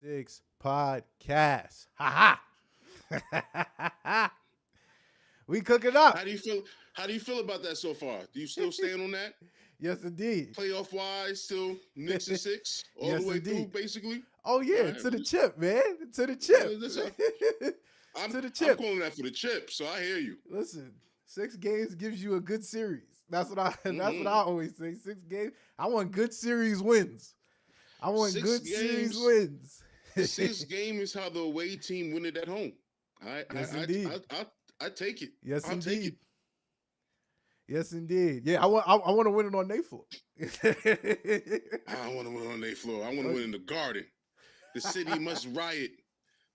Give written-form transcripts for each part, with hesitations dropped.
Six podcast. Ha ha. We cooking up. How do you feel? How do you feel about that so far? Do you still stand on that? Yes, indeed. Playoff wise, still Knicks and six all the Yes, way through, indeed. basically. Oh All yeah, right, to the chip, man. To the chip. listen, To the I'm chip. calling that for the chip, so I hear you. Listen, 6 games gives you a good series. That's what I. That's what I Mm-hmm. always say. 6 games. I want good series wins. I want Six good series games. wins. Six game is how the away team win it at home. I I Yes, I indeed. I, I, I take it. Yes, I'll take it. indeed. Yes, indeed. Yeah, I want to win it on their floor. I don't want to win on their floor. I want to win in the garden. The city must riot.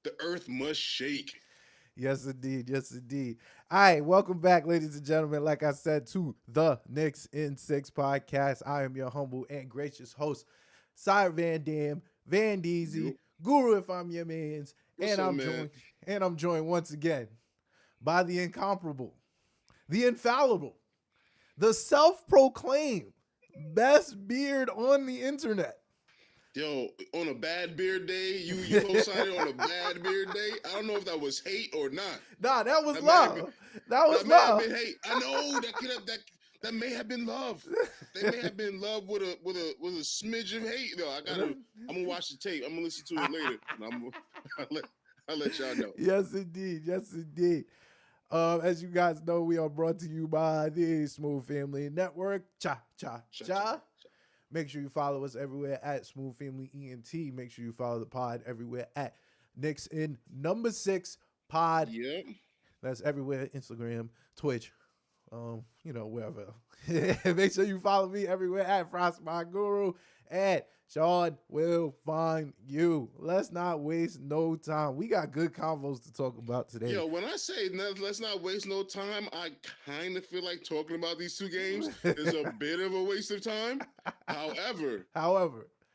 The earth must shake. Yes, indeed. Yes, indeed. All right, welcome back, ladies and gentlemen. Like I said, to the Knicks in Six podcast. I am your humble and gracious host, Sire Van Dam, Van Deezy, Yo, Guru if I'm your man's, what's up, man? and I'm joined once again by the incomparable, the infallible, the self-proclaimed best beard on the internet. Yo, on a bad beard day, you co-signed on a bad beard day. I don't know if that was hate or not. Nah, that was That may have been, love. That was that may have love. been hate. I know that may have been love. They may have been love with a smidge of hate. No, I'm gonna watch the tape. I'm gonna listen to it later. And I'll let y'all know. Yes, indeed. Yes, indeed. As you guys know, we are brought to you by the Smooth Family Network. Cha, cha, Cha, cha, cha. cha. Make sure you follow us everywhere at Smooth Family ENT. Make sure you follow the pod everywhere at Knicks in number 6 pod. Yep. That's everywhere. Instagram, Twitch, wherever. Make sure you follow me everywhere at Frost My Guru. And Sean will find you. Let's not waste no time. We got good convos to talk about today. Yo, when I say let's not waste no time, I kind of feel like talking about these two games is a bit of a waste of time. However,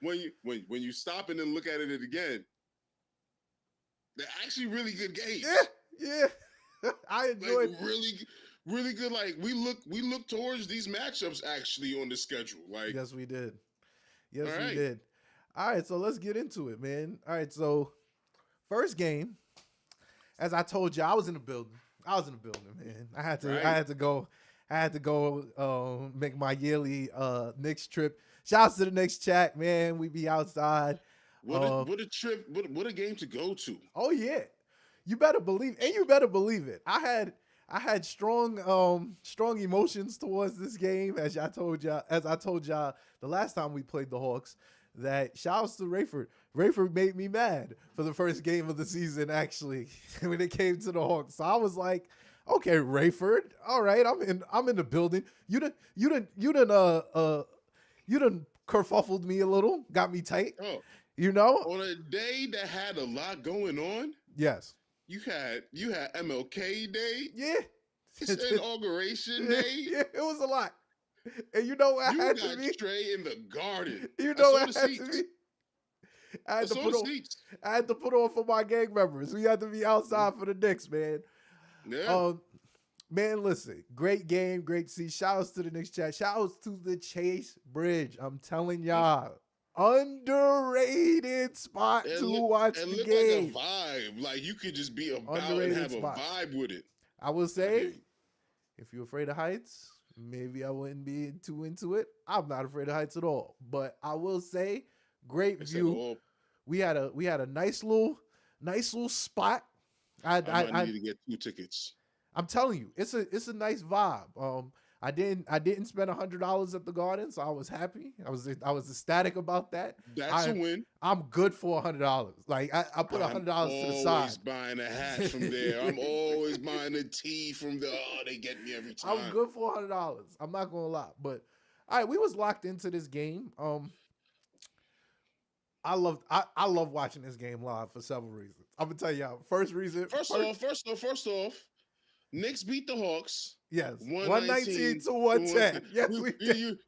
when you stop and then look at it again, they're actually really good games. Yeah. I enjoyed like really good. Like we look towards these matchups actually on the schedule. Like Yes, we did. Yes, all we right. did. All right, so let's get into it, man. All right, so first game, as I told you, I was in the building, man. I had to go make my yearly Knicks trip. Shouts to the Knicks chat, man. We be outside. What a trip! What a game to go to! Oh yeah, you better believe, and you better believe it. I had strong emotions towards this game, as I told y'all the last time we played the Hawks. That shouts to Rayford. Rayford made me mad for the first game of the season, actually, when it came to the Hawks. So I was like, okay, Rayford, all right, I'm in the building. You done kerfuffled me a little, got me tight. Oh, You know? on a day that had a lot going on, Yes. you had MLK Day, Yeah. inauguration day. Yeah, it was a lot. And you know what You had got to be? Trey in the garden. You I know saw what the had to seats. be? I I had to saw put the on seats. I had to put on for my gang members. We had to be outside for the Knicks, man. Yeah. Man, listen, great game, great to see. Shout outs to the Knicks chat. Shout outs to the Chase Bridge. I'm telling y'all, underrated spot to watch the game. Like a vibe. Like you could just be about Underrated and have spot. a vibe with it. I will I hear say, you. if you're afraid of heights, maybe I wouldn't be too into it. I'm not afraid of heights at all. But I will say, great It's at view. all. We had a nice little spot. I might need to get 2 tickets. I'm telling you, it's a nice vibe. I didn't spend $100 at the Garden, so I was happy. I was ecstatic about that. That's a win. I'm good for $100. Like I put $100 to the side. I'm always buying a hat from there. I'm always buying a tee from there. Oh, they get me every time. I'm good for $100. I'm not gonna lie, but all right, we was locked into this game. I love watching this game live for several reasons. I'm gonna tell y'all. First reason. First off, Knicks beat the Hawks. Yes, 119 to 110. Yes, we did.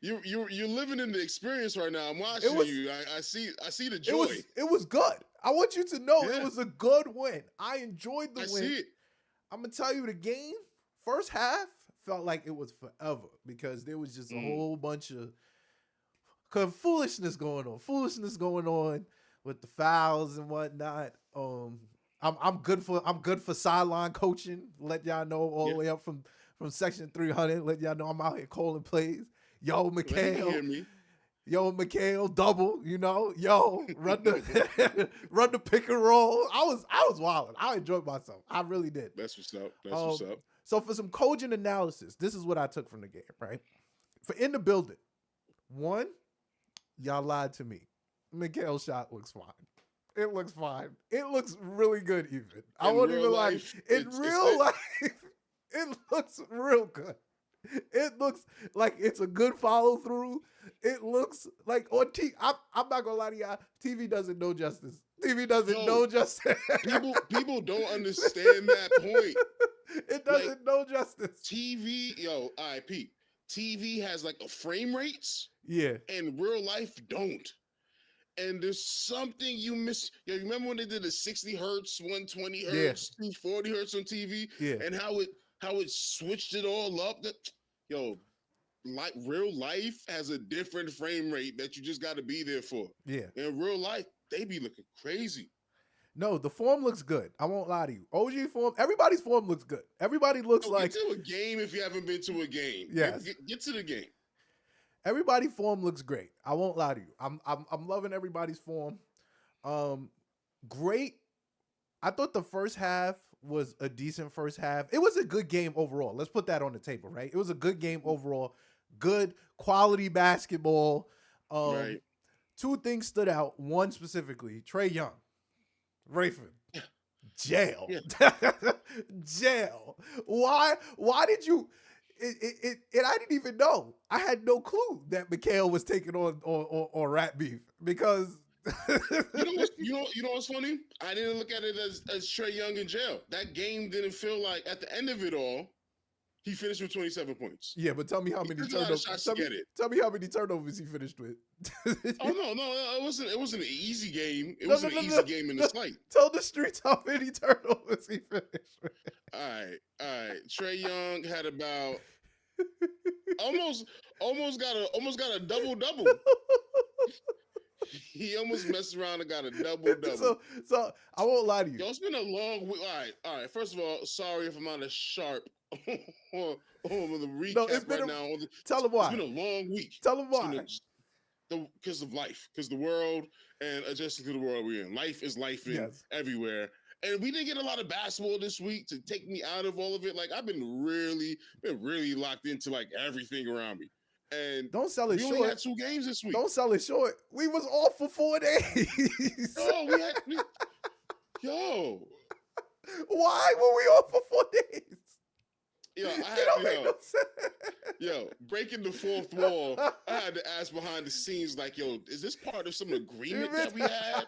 You're living in the experience right now. I'm watching you. I see the joy. It was good. I want you to know Yeah. it was a good win. I enjoyed the I win. see it. I'm gonna tell you the game. First half felt like it was forever because there was just a whole bunch of foolishness going on. with the fouls and whatnot. I'm good for sideline coaching. Let y'all know all the way up from section 300. Let y'all know I'm out here calling plays. Yo, Mikhail, double. Run the run the pick and roll. I was wilding. I enjoyed myself. I really did. That's what's up. That's what's up. So for some coaching analysis, this is what I took from the game. Right, for in the building, one, y'all lied to me. Mikhail's shot looks fine. It looks fine. It looks really good, even. I won't even lie. In real life, it looks real good. It looks like it's a good follow through. It looks like on TV. I'm not gonna lie to y'all. TV doesn't know justice. TV doesn't know justice. People don't understand that point. It doesn't know justice. TV, IP. TV has like a frame rates. Yeah. And real life don't. And there's something you miss. You remember when they did the 60 hertz, 120 hertz, 240 hertz on TV? Yeah. And how it switched it all up? Real life has a different frame rate that you just got to be there for. Yeah. In real life, they be looking crazy. No, the form looks good. I won't lie to you. OG form, everybody's form looks good. Everybody looks like... Get to a game if you haven't been to a game. Yes. Get to the game. Everybody's form looks great. I won't lie to you. I'm loving everybody's form. Great. I thought the first half was a decent first half. It was a good game overall. Let's put that on the table, right? It was a good game overall. Good quality basketball. Right. Two things stood out. One specifically, Trae Young, Rayford, jail, jail. Why did you? I didn't even know. I had no clue that Mikhail was taking on rat beef because. you know what's funny? I didn't look at it as Trae Young in jail. That game didn't feel like at the end of it all, he finished with 27 points. Yeah, but tell me how many turnovers. Tell me how many turnovers he finished with. No, it wasn't an easy game. It wasn't an easy game in the slight. Tell the streets how many turnovers he finished with. All right. Trae Young had about almost got a double. He almost messed around and got a double. So I won't lie to you. Yo, it's been a long week. All right. First of all, sorry if I'm not as sharp on the recap now. Tell him why. It's been a long week. Tell him why. Because of life, because the world and adjusting to the world we're in. Life is life everywhere. And we didn't get a lot of basketball this week to take me out of all of it. Like I've been really locked into like everything around me. And don't sell it short. We only had 2 games this week. Don't sell it short. We was off for 4 days. Yo. Why were we off for 4 days? Breaking the fourth wall. I had to ask behind the scenes, like, is this part of some agreement that we had?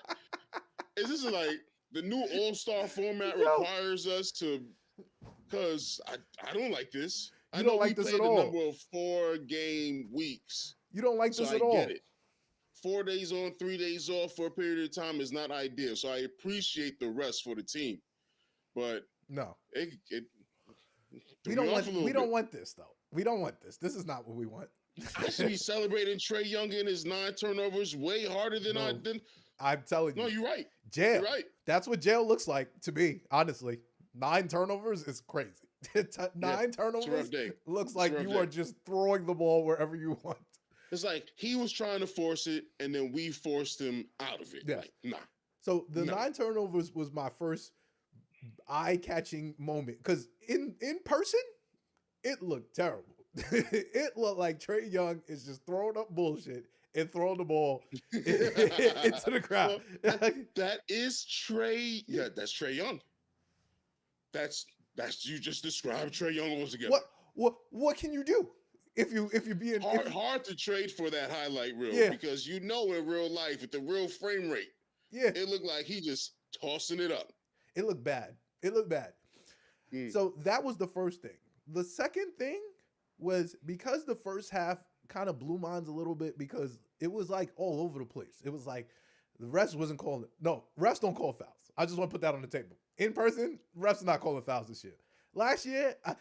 Is this like the new All-Star format requires us to? Because I don't like this. I don't like this at all. We played a number of 4-game weeks. You don't like this at all. I get it. 4 days on, 3 days off for a period of time is not ideal. So I appreciate the rest for the team, but no, we don't want this though. We don't want this. This is not what we want. I should be celebrating Trae Young and his 9 turnovers way harder than I did. I'm telling you. No, you're right. Jail. You're right. That's what jail looks like to me, honestly. 9 turnovers is crazy. 9 turnovers looks like you are just throwing the ball wherever you want. It's like he was trying to force it, and then we forced him out of it. Yeah. Like, nah. So the 9 turnovers was my first eye-catching moment because in person, it looked terrible. It looked like Trae Young is just throwing up bullshit and throwing the ball into the crowd. Well, that is Trae. Yeah, that's Trae Young. That's you just described Trae Young altogether. What can you do if you being hard to trade for that highlight reel because in real life with the real frame rate, it looked like he just tossing it up. It looked bad. So that was the first thing. The second thing was because the first half kind of blew minds a little bit because it was like all over the place. It was like the refs wasn't calling it. No, refs don't call fouls. I just want to put that on the table. In person, refs are not calling fouls this year. Last year, I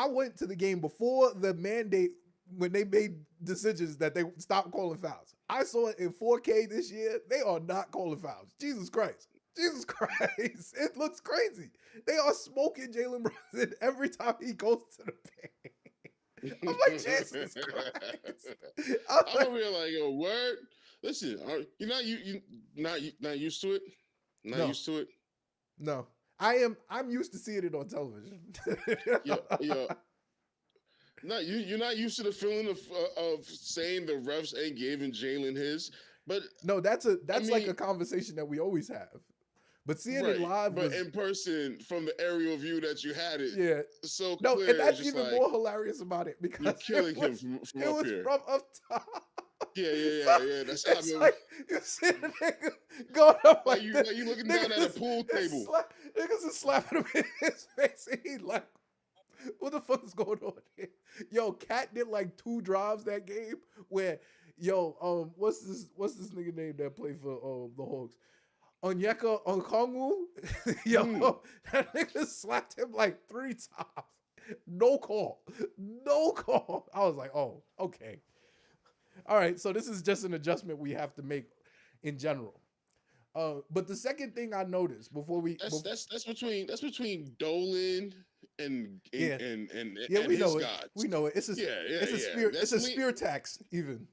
went to the game before the mandate when they made decisions that they stopped calling fouls. I saw it in 4K this year. They are not calling fouls. Jesus Christ. It looks crazy. They are smoking Jalen Brunson every time he goes to the paint. I'm like, Jesus Christ. I'm over here like, yo, word. Listen, you're not used to it. Not used to it. No, I'm used to seeing it on television. Yeah. No, you're not used to the feeling of saying the refs ain't giving Jalen his, but no, that's like a conversation that we always have. But seeing it live, but in person from the aerial view that you had it, yeah, so no, clear, and that's even more hilarious about it because you're killing him from up here. From up top. Yeah. That's how it's like you see the nigga going up like you looking down at a pool table. Niggas is slapping him in his face, and he like, what the fuck is going on here? Yo, Cat did like 2 drives that game where, what's this nigga name that played for the Hawks? Onyeka Okongwu, that nigga slapped him like 3 times. No call. I was like, oh, okay. All right, so this is just an adjustment we have to make in general. But the second thing I noticed before we that's between Dolan and we his know gods. It. We know it. It's a spear tax even.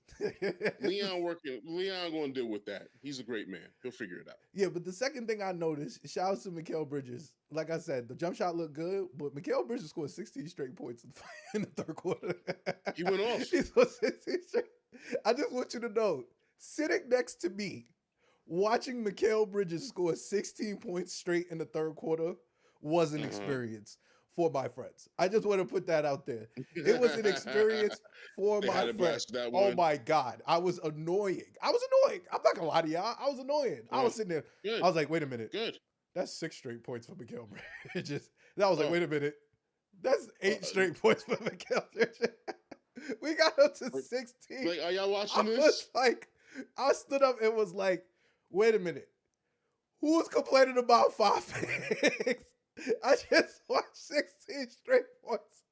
Leon going to deal with that. He's a great man. He'll figure it out. Yeah, but the second thing I noticed, shout out to Mikal Bridges. Like I said, the jump shot looked good, but Mikal Bridges scored 16 straight points in the third quarter. He went off. He scored 16 straight. I just want you to know, sitting next to me, watching Mikal Bridges score 16 points straight in the third quarter was an experience for my friends. I just want to put that out there. It was an experience for my friends. Oh my God. I was annoying. I'm not gonna lie to y'all. I was annoying. I was sitting there. Good. I was like, wait a minute. Good. That's 6 straight points for Mikal Bridges. I was like, wait a minute. That's 8 straight points for Mikal Bridges. We got up to 16. Like, are y'all watching this? I stood up and was like, wait a minute. Who's complaining about 5 picks? I just watched 16 straight points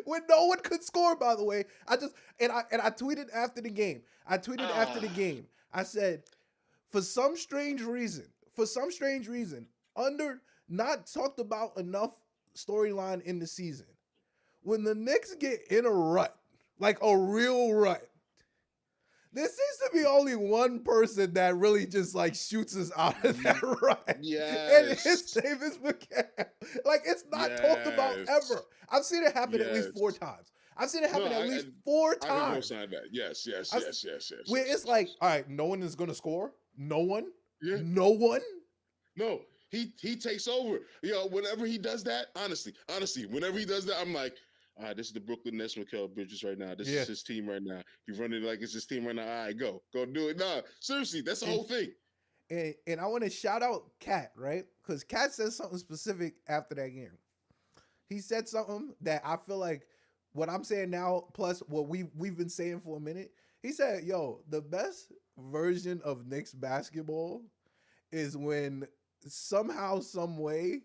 when no one could score, by the way. I tweeted after the game. I said, for some strange reason, under not talked about enough storyline in the season, when the Knicks get in a rut, like a real rut, there seems to be only one person that really just like shoots us out of that rut. Yes. And his name is Mikal. Like, it's not talked about ever. I've seen it happen at least 4 times. I've seen it happen at least 4 times. I that. Yes. Where it's like, all right, no one is going to score. No one. Yeah. No one. No, he takes over. Whenever he does that, honestly, whenever he does that, I'm like, all right, this is the Brooklyn Nets, Mikal Bridges right now. This is his team right now. He's running like it's his team right now. All right, go do it. Nah, seriously, that's the whole thing. And I want to shout out Cat, right? Because Cat said something specific after that game. He said something that I feel like what I'm saying now, plus what we've been saying for a minute. He said, yo, the best version of Knicks basketball is when somehow, some way,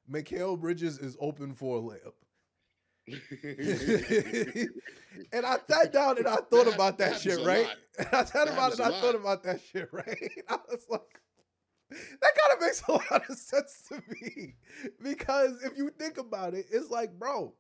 Mikal Bridges is open for a layup. And I sat down and I thought about that shit, right? And I sat about it and I thought about that shit, right? I was like, that kind of makes a lot of sense to me. Because if you think about it, it's like, bro,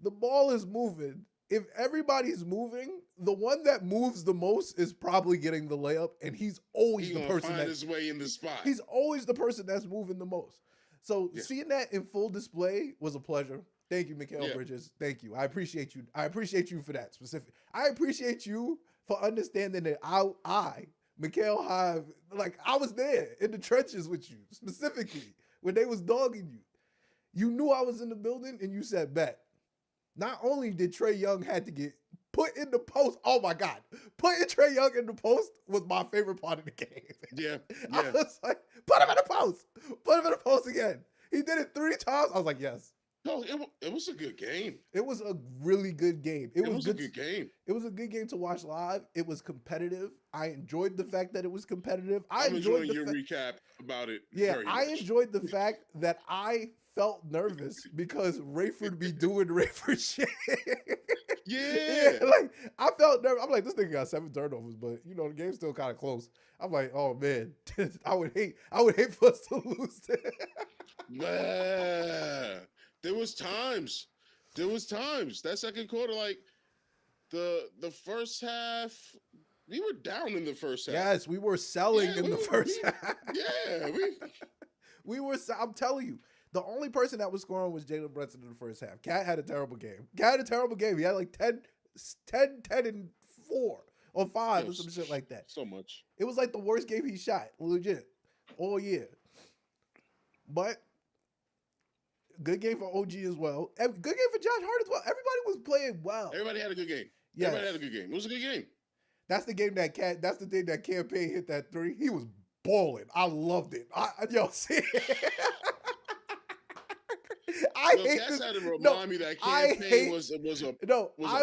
the ball is moving. If everybody's moving, the one that moves the most is probably getting the layup, and he's always the person that's his way in the spot. He's always the person that's moving the most. So seeing that in full display was a pleasure. Thank you, Mikal Bridges. Thank you. I appreciate you. I appreciate you for that specific. I appreciate you for understanding that I Mikal Hive, like I was there in the trenches with you, specifically when they was dogging you. You knew I was in the building and you said, bet. Not only did Trae Young had to get put in the post, oh my God, putting Trae Young in the post was my favorite part of the game. Yeah. I was like, put him in the post. Put him in the post again. He did it 3 times. I was like, yes. No, it was a good game. It was a really good game. It was a good game. It was a good game to watch live. It was competitive. I enjoyed the fact that it was competitive. I'm enjoying your recap about it. Yeah, I enjoyed the fact that I felt nervous because Rayford be doing Rayford shit. Yeah. Like I felt nervous. I'm like, this nigga got 7 turnovers, but you know the game's still kind of close. I'm like, oh man, I would hate for us to lose. Man, there was times that second quarter, like the first half, we were down in the first half. Yes, we were selling in the first half. Yeah, we were. I'm telling you, the only person that was scoring was Jalen Brunson in the first half. Cat had a terrible game. He had like 10 and 4 or 5 or some shit like that. So much. It was like the worst game he shot, legit, all year. But good game for OG as well. Good game for Josh Hart as well. Everybody was playing well. Everybody had a good game. Yes. Everybody had a good game. It was a good game. That's the game that's the thing that Campaign hit that 3. He was balling. I loved it. See. I hate that's this. how to remind me that Campaign was a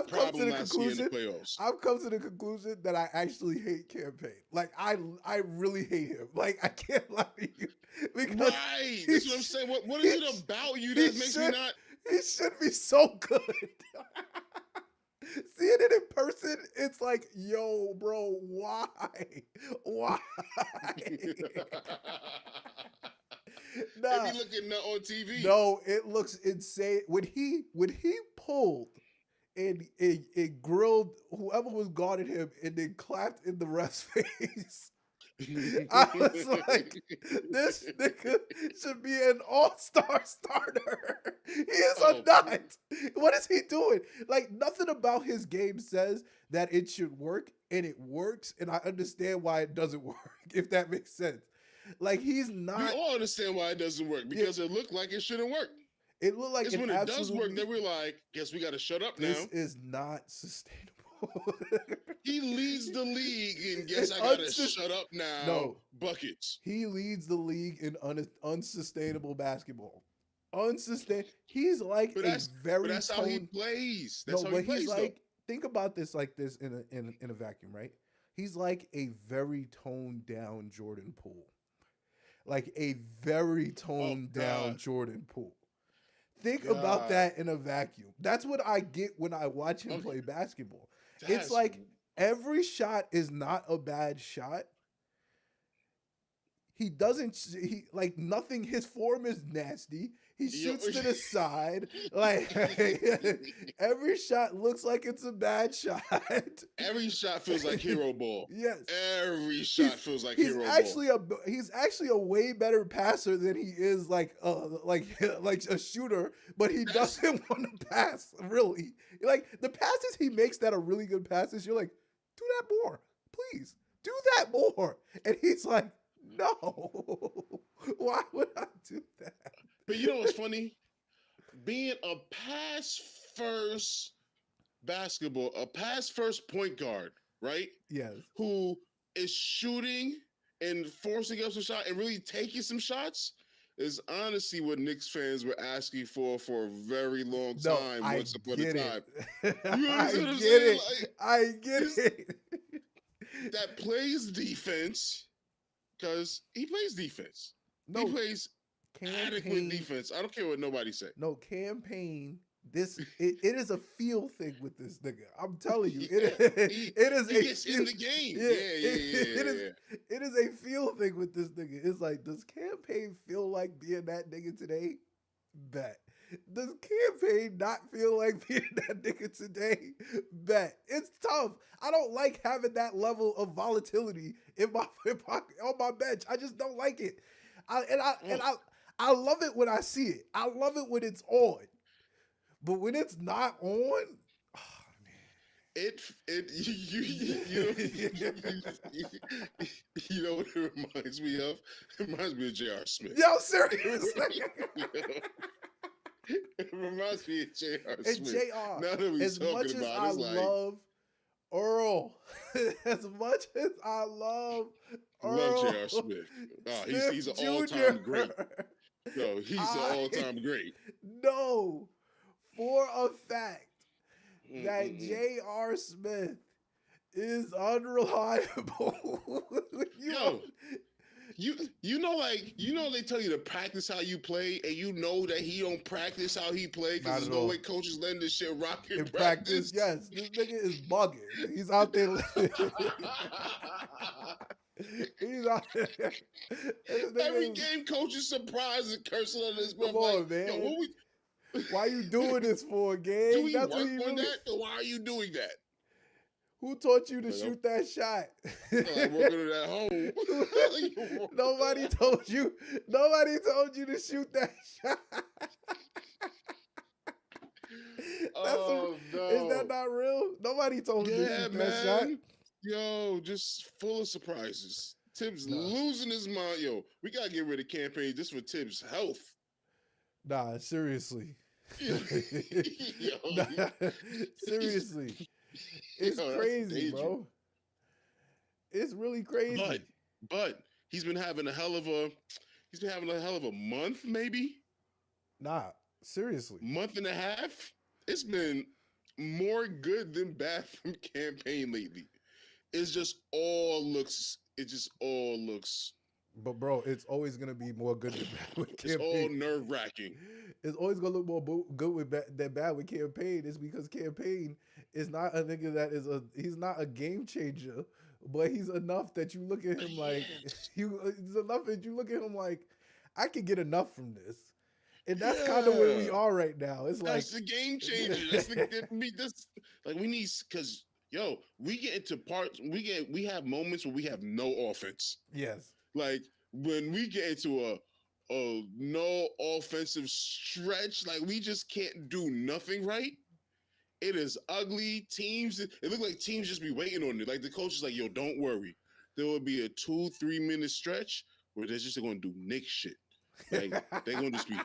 problem last year in the playoffs. I've come to the conclusion that I actually hate Campaign. Like I really hate him. Like I can't lie to you. Right. That's what I'm saying. What is it about you that makes me not? He should be so good. Seeing it in person, it's like, yo, bro, why? Nah. If you looking on TV. No, it looks insane. When he pulled and it grilled whoever was guarding him and then clapped in the ref's face. I was like, this nigga should be an all-star starter. He is a nut. What is he doing? Like, nothing about his game says that it should work, and it works, and I understand why it doesn't work, if that makes sense. Like, he's not... We all understand why it doesn't work, because it looked like it shouldn't work. It looked like it's when it does work that we're like, guess we got to shut up now. This is not sustainable. He leads the league in guess I gotta shut up now. No buckets. He leads the league in unsustainable basketball. He's like that's how he plays. That's how he plays. He's like, think about this like this in a vacuum, right? He's like a very toned down Jordan Poole. Like a very toned down Jordan Poole. Think about that in a vacuum. That's what I get when I watch him play basketball. It's like every shot is not a bad shot. He like nothing. His form is nasty. He shoots to the side. Like every shot looks like it's a bad shot. Every shot feels like hero ball. Yes. Every shot feels like hero ball. He's actually a way better passer than he is like a shooter, but he doesn't want to pass, really. Like the passes he makes that are really good passes, you're like, do that more. Please. Do that more. And he's like, no. Why would I do that? But you know what's funny? Being a pass first point guard, right? Yes. Who is shooting and forcing up some shots and really taking some shots is honestly what Knicks fans were asking for a very long time. Once upon a time. I get it. That plays defense because he plays defense. No, he plays adequate defense. I don't care what nobody say. No, Campaign. It is a feel thing with this nigga. I'm telling you, it is. He gets in the game. It is a feel thing with this nigga. It's like, does Campaign feel like being that nigga today? Bet. Does Campaign not feel like being that nigga today? Bet. It's tough. I don't like having that level of volatility on my bench. I just don't like it. I love it when I see it. I love it when it's on. But when it's not on, oh, man. You know what it reminds me of? It reminds me of J.R. Smith. Yo, seriously. It reminds me of J.R. Smith. And J.R. Now that as much as I love Earl, as much as I love Earl, love J.R. Smith. Oh, he's an all-time great. No, he's an all-time great. No, for a fact that J.R. Smith is unreliable. they tell you to practice how you play, and you know that he don't practice how he play because there's no way coaches letting this shit rock in practice. Yes, this nigga is bugging. He's out there. He's out there. Every game, coach is surprised and cursing on his breath. Come on, man. Yo, why you doing this for, gang? Do we work on that? Or why are you doing that? Who taught you to shoot that shot? I'm working it at home. Nobody told you. Nobody told you to shoot that shot. No. Is that not real? Nobody told you to shoot that shot. Yo, just full of surprises. Tibbs losing his mind. Yo, we gotta get rid of campaign just for Tibbs' health. Nah, seriously. Seriously. It's crazy, bro. It's really crazy. But he's been having a hell of a month, maybe. Nah, seriously. Month and a half. It's been more good than bad from campaign lately. It just all looks. But bro, it's always gonna be more good than bad with campaign. It's all nerve-wracking. It's always gonna look more good than bad with campaign. It's because campaign is not a nigga he's not a game changer, but he's enough that you look at him like he's enough that you look at him like I can get enough from this. And that's kind of where we are right now. It's that's the game changer. We need, because we get into parts. We have moments where we have no offense. Yes. Like when we get into a no offensive stretch, like we just can't do nothing right. It is ugly. It look like teams just be waiting on it. Like the coach is like, yo, don't worry. There will be a 2-3 minute stretch where they're just going to do Knicks shit. Like they're going to just be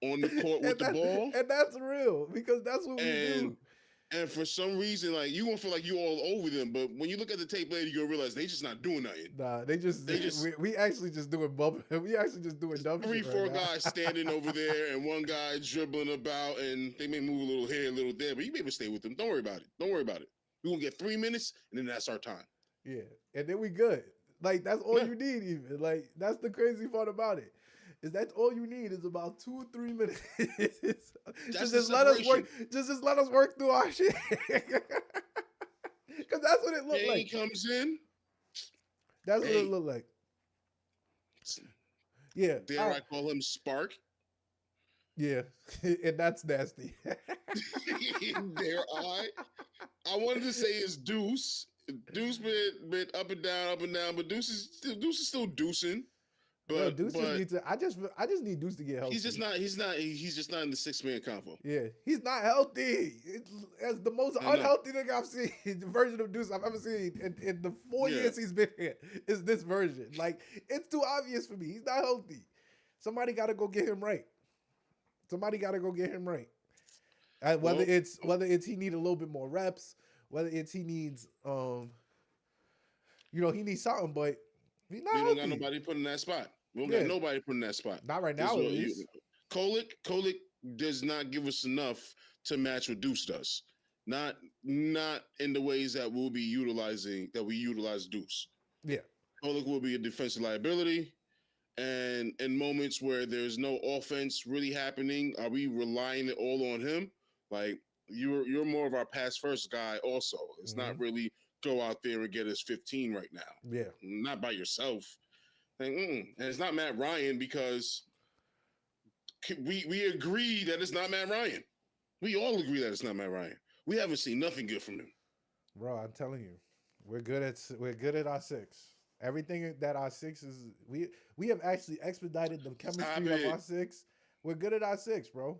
on the court with the ball. And that's real because that's what we do. And for some reason, like you won't feel like you all over them, but when you look at the tape later, you're gonna realize they just not doing nothing. Nah, we actually just doing bubble. We actually just doing dumb shit. 3-4 guys standing over there, and one guy dribbling about, and they may move a little here, a little there, but you be able to stay with them. Don't worry about it. We're gonna get 3 minutes, and then that's our time. Yeah, and then we good. Like that's all you need. Even like that's the crazy part about it. Is that all you need is about 2 or 3 minutes. just let us work. Just let us work through our shit. Because that's what it looked like. He comes in. That's what it looked like. Yeah. Dare I call him Spark? Yeah, and that's nasty. Dare I? I wanted to say it's Deuce. Deuce been up and down, but Deuce is still deucing. But Deuce needs to. I just need Deuce to get healthy. He's just not in the 6-man combo. Yeah, he's not healthy. It's the most unhealthy thing I've seen. The version of Deuce I've ever seen in the 4 years he's been here is this version. Like it's too obvious for me. He's not healthy. Somebody got to go get him right. And whether it's he need a little bit more reps, whether it's he needs he needs something, but he's not healthy. We don't got nobody put in that spot. We don't got nobody put in that spot. Not right now, at least. Kolick does not give us enough to match what Deuce does. Not in the ways that we utilize Deuce. Yeah. Kolick will be a defensive liability. And in moments where there's no offense really happening, are we relying it all on him? Like you're more of our pass first guy also. It's not really go out there and get us 15 right now. Yeah. Not by yourself. And it's not Matt Ryan because we agree that it's not Matt Ryan. We all agree that it's not Matt Ryan. We haven't seen nothing good from him. Bro, I'm telling you, we're good at our 6. Everything that our 6 is, we have actually expedited the chemistry of our 6. We're good at our 6, bro.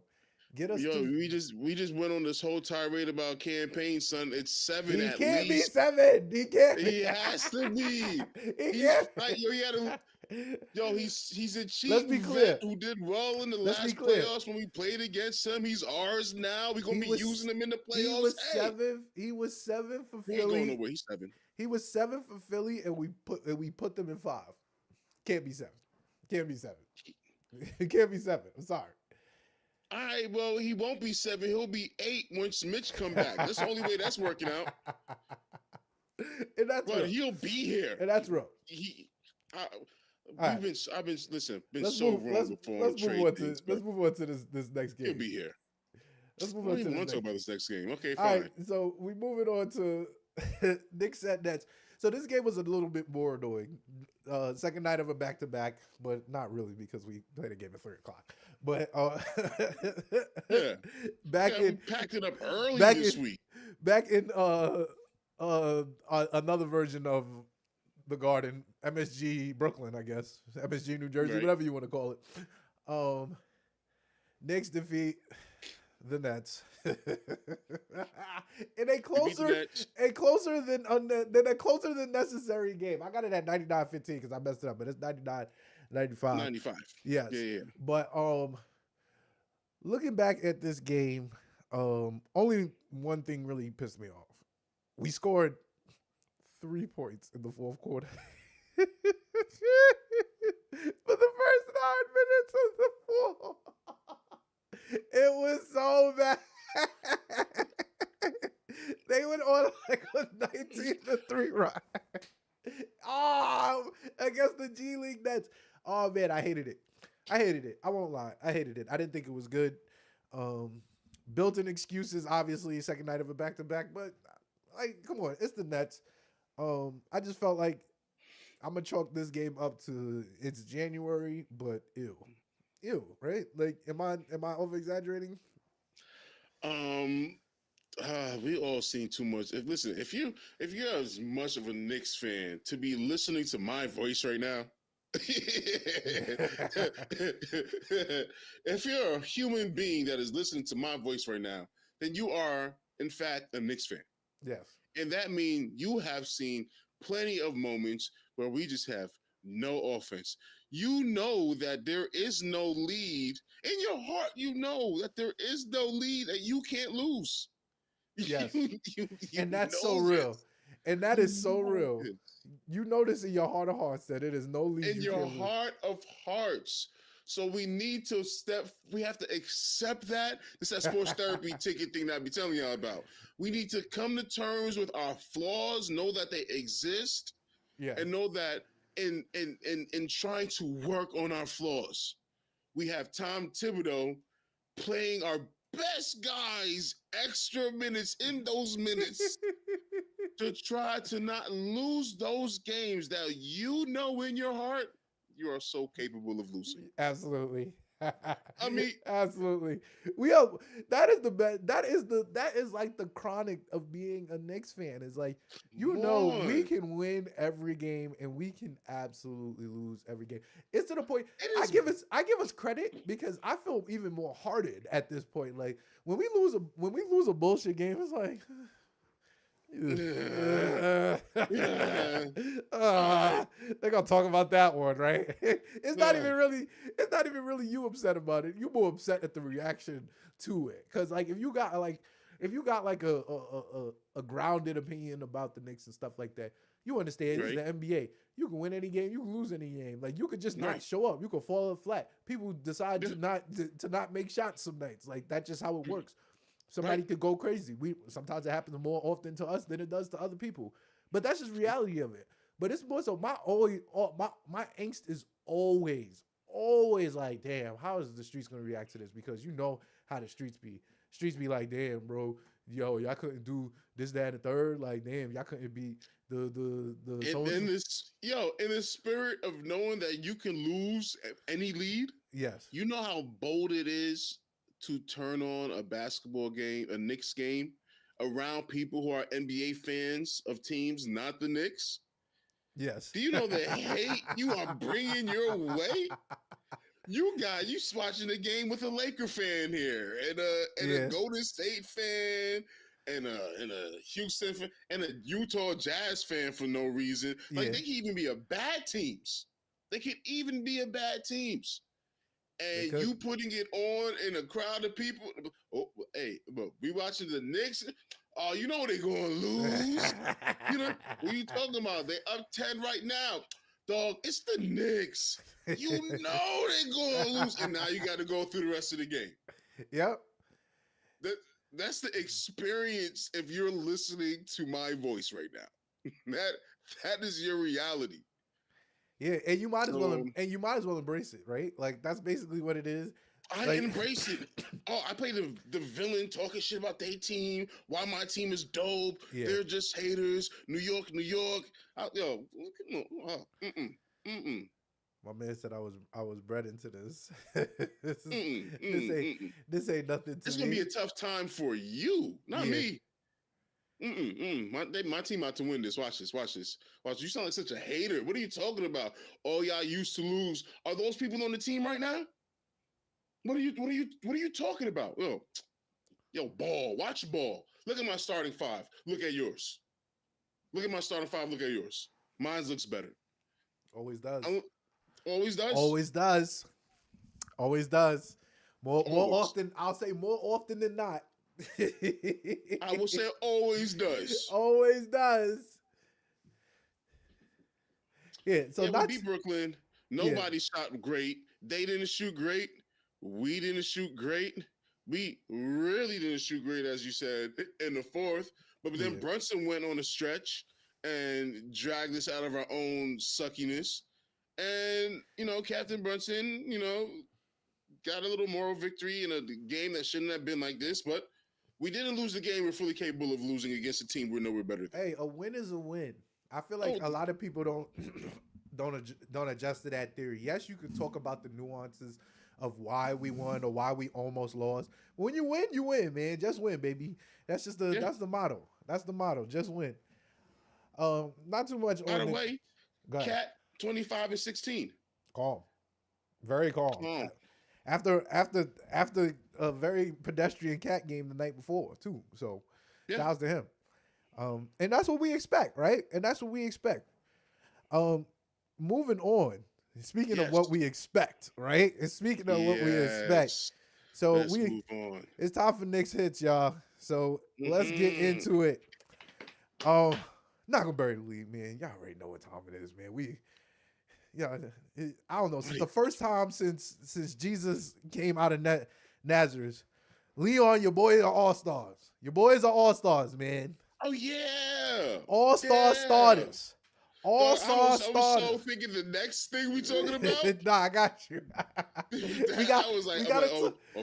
Get us. Yo, we just went on this whole tirade about campaign, son. It's 7 at least. He can't be 7. He can't. He has to be. He's a chief vet who did well in the last playoffs when we played against him. He's ours now. We're gonna be using him in the playoffs. He was 7 for Philly. He ain't going nowhere. He's 7. He was 7 for Philly, and we put them in 5. Can't be 7. Can't be 7. It can't be 7. I'm sorry. All right, well, he won't be 7. He'll be 8 once Mitch come back. That's the only way that's working out. And that's but he'll be here. And that's real. All right. I've been listen, been Let's so move. wrong before on Let's move trade on to things, but this next he'll game. be here. Let's I move don't on to even this want to talk next about game. this next game. Okay, All right, fine. so we moving on to Knicks at Nets. So this game was a little bit more annoying. Second night of a back to back, but not really because we played a game at 3 o'clock. But Yeah. back Yeah, we in packed it up early back this in week. back in another version of the Garden, MSG Brooklyn, I guess, MSG New Jersey, Right. whatever you want to call it. Knicks defeat the Nets, and a closer than a closer than necessary game. I got it at 99-15 because I messed it up, but it's 99-95. 95. Yes, Yeah. but looking back at this game, only one thing really pissed me off. We scored 3 points in the fourth quarter. For the first 9 minutes of the fourth. It was so bad. They went on like a 19-3 run. Against the G League Nets. Oh man, I hated it. I won't lie. I hated it. I didn't think it was good. Built-in excuses, obviously, second night of a back-to-back, but like, come on, it's the Nets. I just felt like I'm gonna chalk this game up to it's January, but ew, right? Like, am I over exaggerating? We all seen too much. If you're as much of a Knicks fan to be listening to my voice right now, if you're a human being that is listening to my voice right now, then you are in fact a Knicks fan. Yes. And that means you have seen plenty of moments where we just have no offense. You know that there is no lead. In your heart, you know that there is no lead that you can't lose. Yes. you And that's so real. this. And that is so real. This. You notice in your heart of hearts that it is no lead In you your can't lose. heart of hearts. So we have to accept that. It's that sports therapy ticket thing that I be telling y'all about. We need to come to terms with our flaws, know that they exist, and know that in trying to work on our flaws, we have Tom Thibodeau playing our best guys extra minutes in those minutes to try to not lose those games that you know in your heart you are so capable of losing. Absolutely. I mean, absolutely. We have that is the best. That is like the chronic of being a Knicks fan. Is like, you know, we can win every game and we can absolutely lose every game. It's to the point I give us credit because I feel even more hearted at this point. Like when we lose a bullshit game, it's like they're gonna talk about that one, right? It's not even really you upset about it. You're more upset at the reaction to it. Cause like if you got like a grounded opinion about the Knicks and stuff like that, you understand it's the NBA. You can win any game, you can lose any game. Like you could just not show up. You could fall flat. People decide to not make shots some nights. Like that's just how it works. Somebody could go crazy. Sometimes it happens more often to us than it does to other people. But that's just reality of it. But it's more so my angst is always like, damn, how is the streets gonna react to this? Because you know how the streets be. Streets be like, damn, bro, y'all couldn't do this, that, and the third. Like, damn, y'all couldn't beat the in the spirit of knowing that you can lose any lead. Yes. You know how bold it is to turn on a basketball game, a Knicks game, around people who are NBA fans of teams, not the Knicks? Yes. Do you know the hate you are bringing your way? You watching the game with a Laker fan here, and a Golden State fan, and a Houston fan, and a Utah Jazz fan for no reason. Like they can even be a bad teams. And you putting it on in a crowd of people. Oh, hey, but we watching the Knicks. Oh, you know they're going to lose. You know what are you talking about? They up 10 right now, dog. It's the Knicks. You know they're going to lose, and now you got to go through the rest of the game. Yep. That's the experience if you're listening to my voice right now. That is your reality. Yeah, and you might as well embrace it, right? Like that's basically what it is. I Like, embrace it. Oh, I play the villain talking shit about their team. Why my team is dope. yeah. They're just haters. New York, New York. Yo, My man said I was bred into this. mm-mm, mm-mm, mm-mm. This ain't nothing to It's me. gonna be a tough time for you, not me. My team out to win this. Watch this. Watch this. Watch. You sound like such a hater. What are you talking about? Oh, y'all used to lose. Are those people on the team right now? What are you talking about? Yo, ball. Watch ball. Look at my starting five. Look at yours. Look at my starting five. Look at yours. Mine looks better. Always does. Always does. Always does. Always does. More often. I'll say more often than not. I will say always does. Always does. Yeah. So we beat Brooklyn. Nobody shot great. They didn't shoot great. We didn't shoot great. We really didn't shoot great, as you said, in the fourth. But then Brunson went on a stretch and dragged us out of our own suckiness. And, Captain Brunson, got a little moral victory in a game that shouldn't have been like this. But we didn't lose the game. We're fully capable of losing against a team we know we're better than. Hey, a win is a win. I feel like a lot of people don't adjust to that theory. Yes, you can talk about the nuances of why we won or why we almost lost. When you win, man. Just win, baby. That's just that's the motto. That's the motto. Just win. Not too much. By the way, Cat 25-16. Calm, very calm. After a very pedestrian Cat game the night before too. So shout out to him. And that's what we expect, right? And that's what we expect. Moving on. Speaking of what we expect, right? And speaking of what we expect. So let's move on. It's time for Knicks hits, y'all. So let's get into it. Not gonna bury the lead, man. Y'all already know what time it is, man. I don't know. Since the first time since Jesus came out of Nazareth, Leon, your boys are all stars. Your boys are all stars, man. Oh yeah, all star starters. All-star starters. I was so thinking the next thing we talking about. Nah, I got you.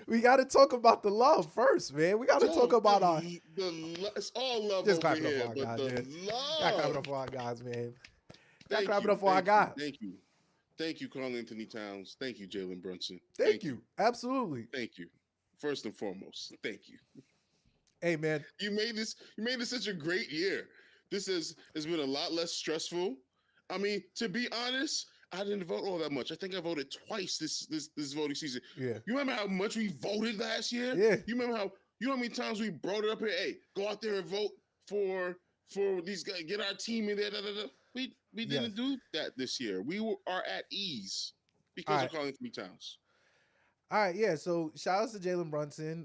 We got to talk about the love first, man. We got to talk about it's all love just over here, but the love. Clap it up for our guys, man. Clap it up for our guys. Thank you, Karl Anthony Towns. Thank you, Jalen Brunson. Thank you. Absolutely. Thank you. First and foremost, thank you. Hey, man. You made this such a great year. This has been a lot less stressful. I mean, to be honest, I didn't vote all that much. I think I voted twice this voting season. Yeah. You remember how much we voted last year? Yeah. You remember how many times we brought it up here? Hey, go out there and vote for these guys. Get our team in there. We didn't do that this year. We are at ease because of Karl Anthony Towns. All right, yeah. So shout out to Jalen Brunson,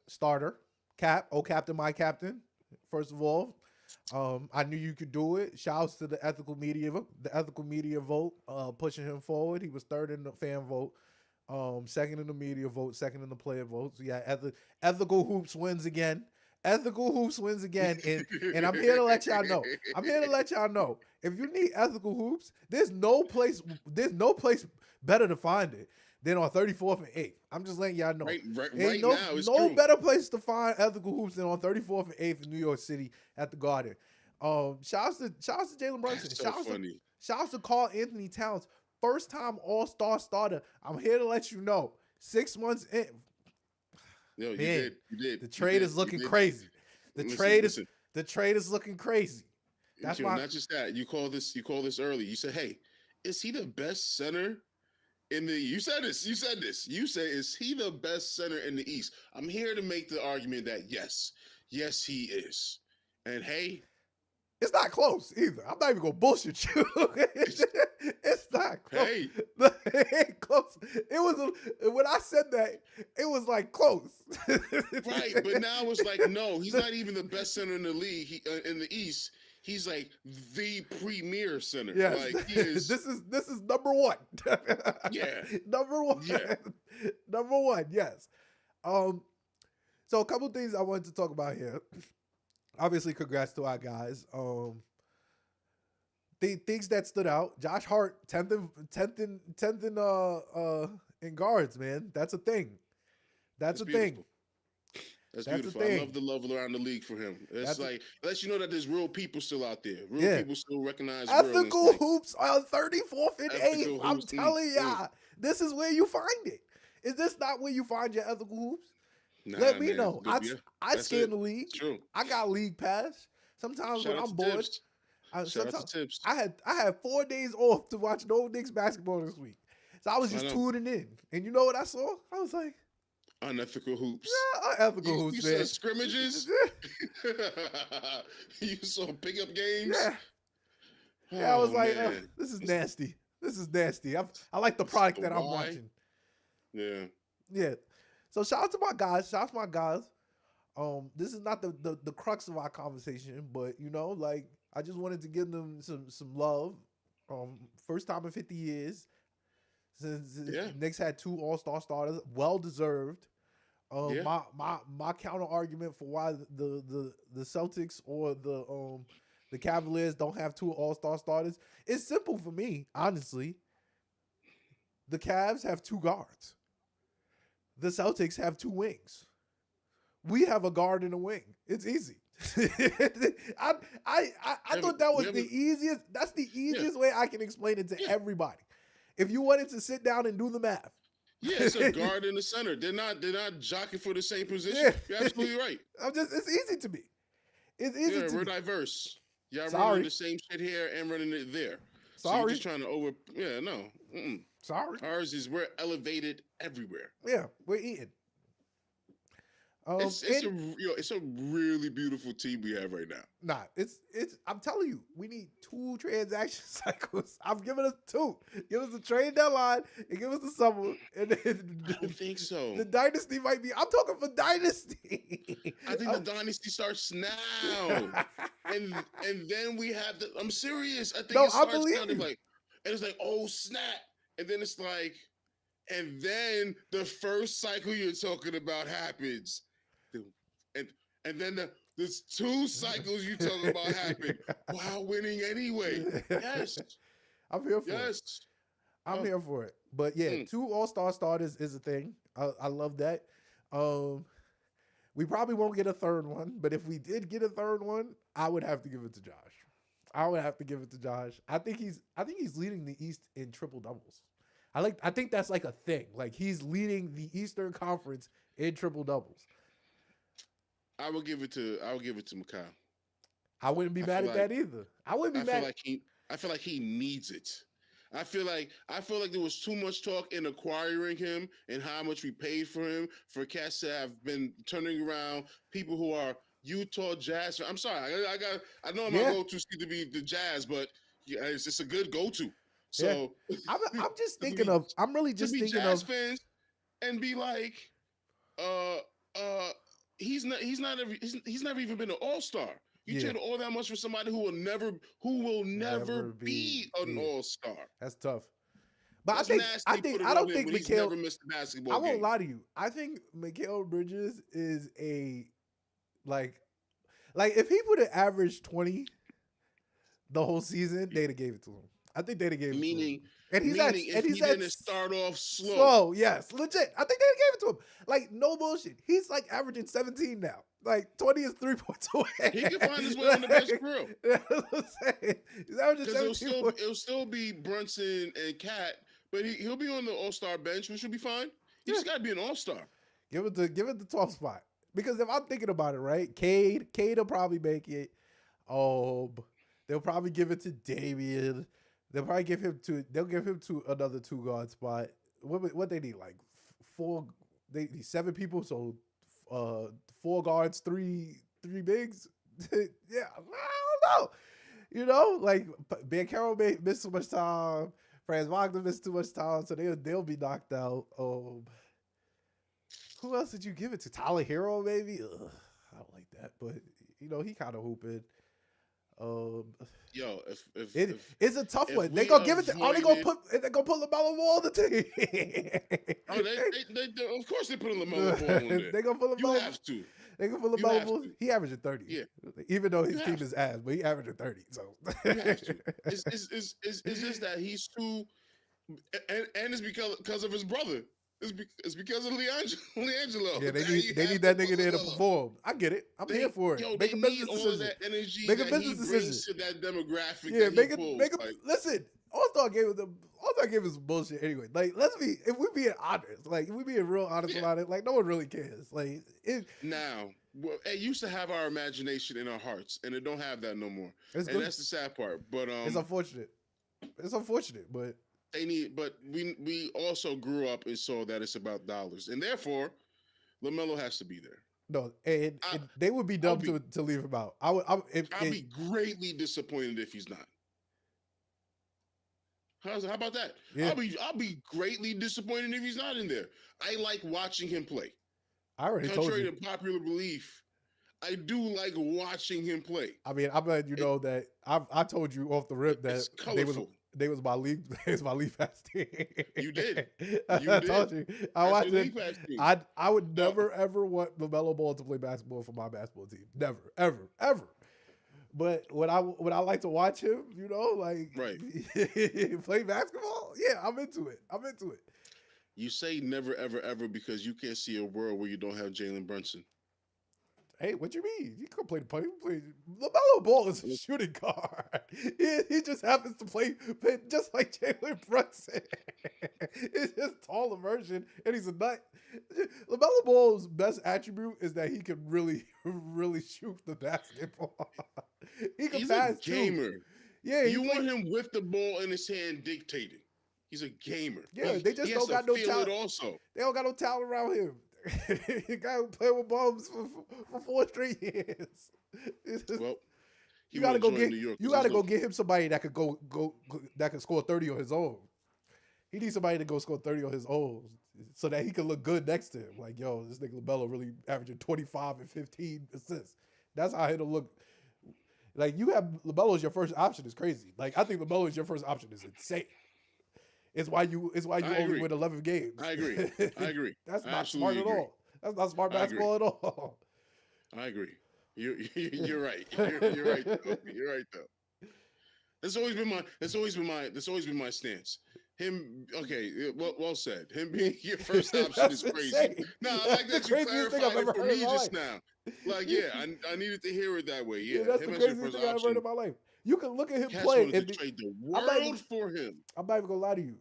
starter, captain, my captain. First of all. I knew you could do it. Shouts to the ethical media vote, pushing him forward. He was third in the fan vote, second in the media vote, second in the player vote. So yeah, ethical hoops wins again. Ethical hoops wins again, and I'm here to let y'all know. If you need ethical hoops, there's no place better to find it than on 34th and 8th. I'm just letting y'all know. Right now, it's no true. better place to find ethical hoops than on 34th and 8th in New York City at the Garden. Shouts to Jalen Brunson. Shouts to Karl Anthony Towns. First time All-Star starter. I'm here to let you know. 6 months in. Yo, you did. The trade is looking crazy. The trade is looking crazy. That's why. Not just that. You call this early. You said, "Hey, is he the best center in the?" You said this. You say, "Is he the best center in the East?" I'm here to make the argument that yes, he is. And hey, it's not close either. I'm not even gonna bullshit you. It's not close. Hey, it ain't close. It was when I said that, it was like close. Right, but now it's like no, he's not even the best center in the league. In the East, he's like the premier center. Yes. Like he is. This is number one. Yeah, number one. Yeah. Number one. Yes. So a couple things I wanted to talk about here. Obviously, congrats to our guys. the things that stood out. Josh Hart, 10th in guards, man. That's a thing. That's a beautiful. thing. That's beautiful. I love the love around the league for him. It's lets you know that there's real people still out there. Real people still recognize ethical hoops on 34th and 8th. I'm telling y'all, this is where you find it. Is this not where you find your ethical hoops? Nah, let me know. I scan the league. True. I got league pass. Sometimes when I'm bored, I had 4 days off to watch no Knicks basketball this week. So I was just tuning in. And you know what I saw? I was like, unethical hoops. Yeah, unethical hoops, man. You saw scrimmages? You saw pickup games? Yeah. I was like, this is nasty. This is nasty. I like the product that I'm watching. Yeah. Yeah. So shout out to my guys. Shout out to my guys. This is not the crux of our conversation, but you know, like I just wanted to give them some love. First time in 50 years. Since Knicks had 2 All-Star starters, well deserved. My counter argument for why the Celtics or the Cavaliers don't have 2 All-Star starters is simple for me, honestly. The Cavs have 2 guards. The Celtics have 2 wings. We have a guard and a wing. It's easy. I thought that was the easiest. That's the easiest way I can explain it to everybody. If you wanted to sit down and do the math. Yeah, it's a guard in the center. They're not jockeying for the same position. Yeah. You're absolutely right. It's easy to me. It's easy to me. We're diverse. Y'all running the same shit here and running it there. So you're just trying to no. Mm-mm. Sorry. Ours is we're elevated everywhere. Yeah, we're eating. It's a really beautiful team we have right now. Nah, it's. I'm telling you, we need 2 transaction cycles. I'm giving us 2. Give us the trade deadline and give us the summer. And then I don't think so. The dynasty might be. I'm talking for dynasty. I think the dynasty starts now, and then we have the. I'm serious. I think it starts now. Like, and it's like, oh snap, and then it's like, and then the first cycle you're talking about happens. And then there's 2 cycles you talking about happen while winning anyway. Yes. I'm here for it. I'm here for it. But yeah, 2 All-Star starters is a thing. I love that. We probably won't get a third one, but if we did get a third one, I would have to give it to Josh. I think he's leading the East in triple doubles. I think that's like a thing. Like he's leading the Eastern Conference in triple doubles. I will give it to Mikal. I wouldn't be mad at that either. I wouldn't be mad. I feel like he needs it. I feel like there was too much talk in acquiring him and how much we paid for him for cats to have been turning around people who are Utah Jazz. I'm sorry. I know my go-to seems to be the Jazz, but it's just a good go-to. So I'm just thinking of. I'm really just thinking Jazz of fans and be like, he's never even been an All-Star. You trade all that much for somebody who will never be an All-Star. That's tough. But I don't think Mikal never missed a basketball game. I won't lie to you. I think Mikal Bridges is a like if he would have averaged 20 the whole season, they'd have gave it to him. I think they'd have gave it to him. And he didn't start off slow. Slow, yes, legit. I think they gave it to him. Like no bullshit. He's like averaging 17 now. Like 20 is 3 points away. He can find his way on the bench grill. That's what I'm saying. He's averaging 17. It'll still be Brunson and Cat, but he'll be on the All-Star bench, which will be fine. He just got to be an All-Star. Give it the 12th spot. Because if I'm thinking about it, right, Cade will probably make it. They'll probably give it to Damian. They'll give him to another 2 guard spot. What they need, like 4? They need 7 people, so 4 guards, 3 bigs. Yeah, I don't know. You know, like Banchero missed too much time. Franz Wagner missed too much time, so they'll be knocked out. Who else did you give it to? Tyler Hero, maybe? I don't like that, but you know he kind of hooping. Yo, it's a tough one. They gonna give it to. They're gonna put LaMelo Ball on the team. They of course they put LaMelo Ball on there. They gonna put LaMelo. You have to. Nigga for LaMelo Ball, he averaging 30. Yeah. Even though his team is ass, but he averaging 30. So you have to. It's just that he's too, and it's because of his brother. It's because of Leangelo. Yeah, they need that nigga there to perform. I get it. I'm here for it. Make a business decision. All of that energy make that he brings to that demographic. Yeah, that listen. All-Star game is bullshit anyway. Like, if we being honest, like, if we being real honest about it, like, no one really cares. Like, now, it used to have our imagination in our hearts, and it don't have that no more. And that's the sad part. But it's unfortunate. It's unfortunate, but we also grew up and saw that it's about dollars, and therefore, LaMelo has to be there. No, and they would be dumb to leave him out. I'll be greatly disappointed if he's not. How about that? Yeah. I'll be greatly disappointed if he's not in there. I like watching him play. I already told you. Contrary to popular belief, I do like watching him play. I mean, I'm glad you know that I told you off the rip that they was my league pass team. You did. I told you. I watched it. I would never ever want LaMelo Ball to play basketball for my basketball team. Never, ever, ever. But when I like to watch him, like play basketball, yeah, I'm into it. You say never, ever, ever because you can't see a world where you don't have Jalen Brunson. Hey, what you mean? You can play the play. LaMelo Ball is a shooting guard. He just happens to play just like Jalen Brunson. He's just taller version, and he's a nut. LaMelo Ball's best attribute is that he can really, really shoot the basketball. He's a gamer. Too. Yeah, you want him with the ball in his hand dictating. He's a gamer. Yeah, they just don't got no talent. Also, they don't got no talent around him. You got to play with bums for 4 straight years. Well, you got to go get get him somebody that could go that can score 30 on his own. He needs somebody to go score 30 on his own so that he can look good next to him. Like, yo, this nigga LaMelo really averaging 25 and 15 assists. That's how he'll look. Like, you have LaMelo as your first option is crazy. Like, I think LaMelo as your first option is insane. It's why you only win 11 games. I agree. That's not smart at all. That's not smart basketball at all. I agree. You're right. You're right though. You're right though. That's always been my stance. Him, okay, well said. Him being your first option is crazy. Insane. No, I like that you clarified it for me just now. Like, yeah, I needed to hear it that way. Yeah, that's the craziest thing I've ever heard in my life. You can look at him play and trade the world for him. I'm not even gonna lie to you.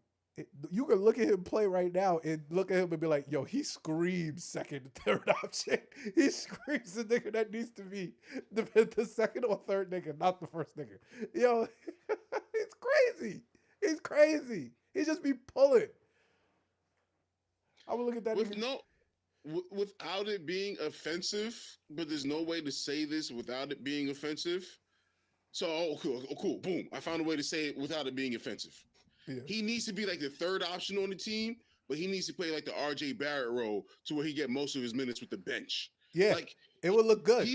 You can look at him play right now and look at him and be like, yo, he screams second and third option. He screams the nigga that needs to be the second or third nigga, not the first nigga. Yo, he's crazy. He's crazy. He just be pulling. I would look at that without it being offensive, but there's no way to say this without it being offensive. So, cool. Boom. I found a way to say it without it being offensive. Yeah. He needs to be like the third option on the team, but he needs to play like the RJ Barrett role to where he get most of his minutes with the bench. Yeah, like it would look good.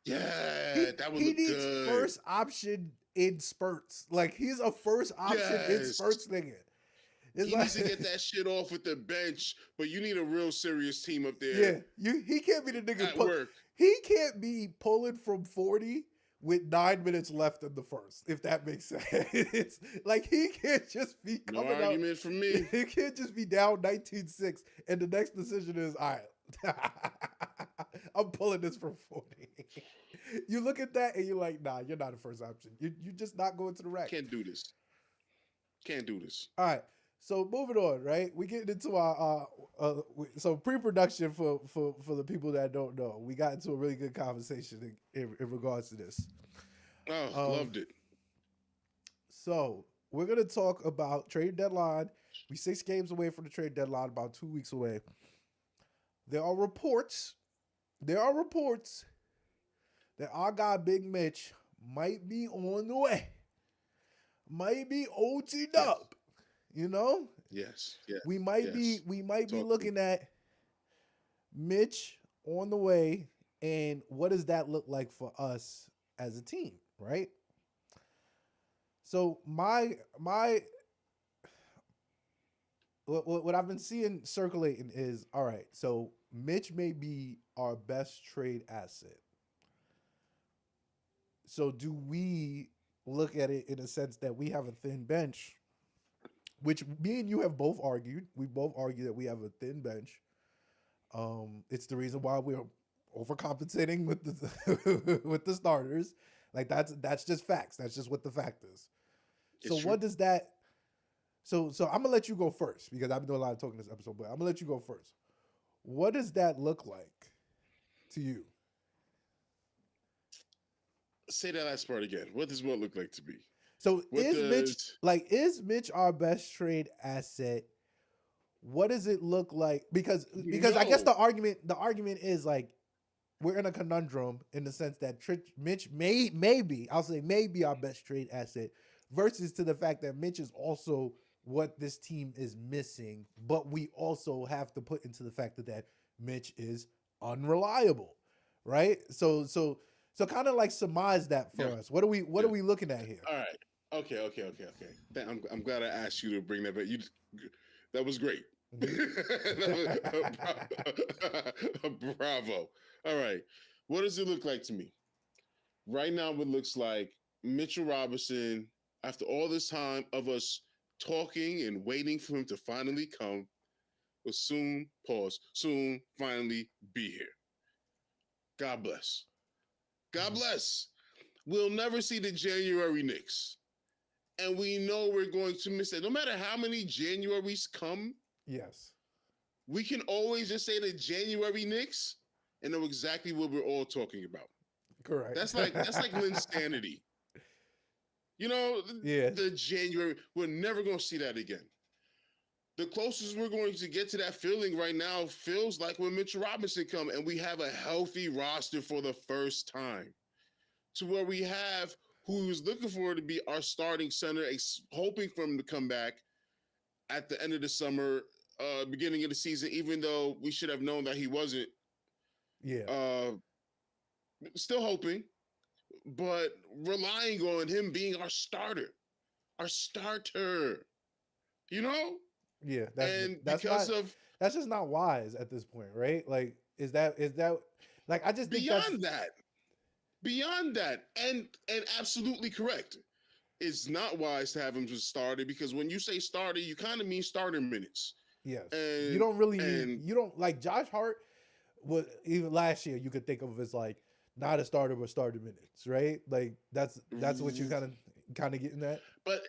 That would look good. He needs first option in spurts. Like, he's a first option in spurts nigga. He needs to get that shit off with the bench, but you need a real serious team up there. Yeah, he can't be the nigga. He can't be pulling from 40 with 9 minutes left in the first, if that makes sense. It's like, he can't just be coming out. No argument from me. He can't just be down 19-6, and the next decision is, all right, I'm pulling this from 40. You look at that, and you're like, nah, you're not a first option. You're just not going to the rack. Can't do this. All right. So moving on, right? We get into our so pre-production for the people that don't know. We got into a really good conversation in regards to this. Oh, loved it. So we're gonna talk about trade deadline. We 6 games away from the trade deadline, about 2 weeks away. There are reports that our guy Big Mitch might be on the way. Might be OT'd up. You know? Yes. We might be looking at Mitch on the way, and what does that look like for us as a team, right? So what I've been seeing circulating is, all right, so Mitch may be our best trade asset. So do we look at it in a sense that we have a thin bench, which me and you have both argued. We both argue that we have a thin bench. It's the reason why we're overcompensating with the with the starters. Like that's just facts. That's just what the fact is. So what does that? So I'm gonna let you go first because I've been doing a lot of talking this episode, but I'm gonna let you go first. What does that look like to you? Say that last part again. What does what look like to be? So is Mitch our best trade asset? What does it look like? Because I guess the argument is like we're in a conundrum in the sense that Mitch maybe I'll say maybe our best trade asset versus to the fact that Mitch is also what this team is missing, but we also have to put into the fact that Mitch is unreliable, right? So kind of like surmise that for us. What are we looking at here? All right. Okay. I'm glad I asked you to bring that back. That was great. Bravo. All right. What does it look like to me? Right now, it looks like Mitchell Robinson, after all this time of us talking and waiting for him to finally come, will soon finally be here. God bless. God bless. We'll never see the January Knicks. And we know we're going to miss it. No matter how many Januaries come, yes, we can always just say the January Knicks and know exactly what we're all talking about. Correct. That's like Linsanity. You know, the January, we're never going to see that again. The closest we're going to get to that feeling right now feels like when Mitchell Robinson come and we have a healthy roster for the first time, to where we have who he was looking for to be our starting center, hoping for him to come back at the end of the summer, beginning of the season, even though we should have known that he wasn't. Yeah. Still hoping, but relying on him being our starter. You know? Yeah, that's just not wise at this point, right? Like, is that like I just think beyond that, and absolutely correct. It's not wise to have him just started because when you say starter, you kind of mean starter minutes. Yes, and you don't really mean you don't like Josh Hart. Was even last year you could think of as like not a starter but starter minutes, right? Like that's what you kind of getting at. But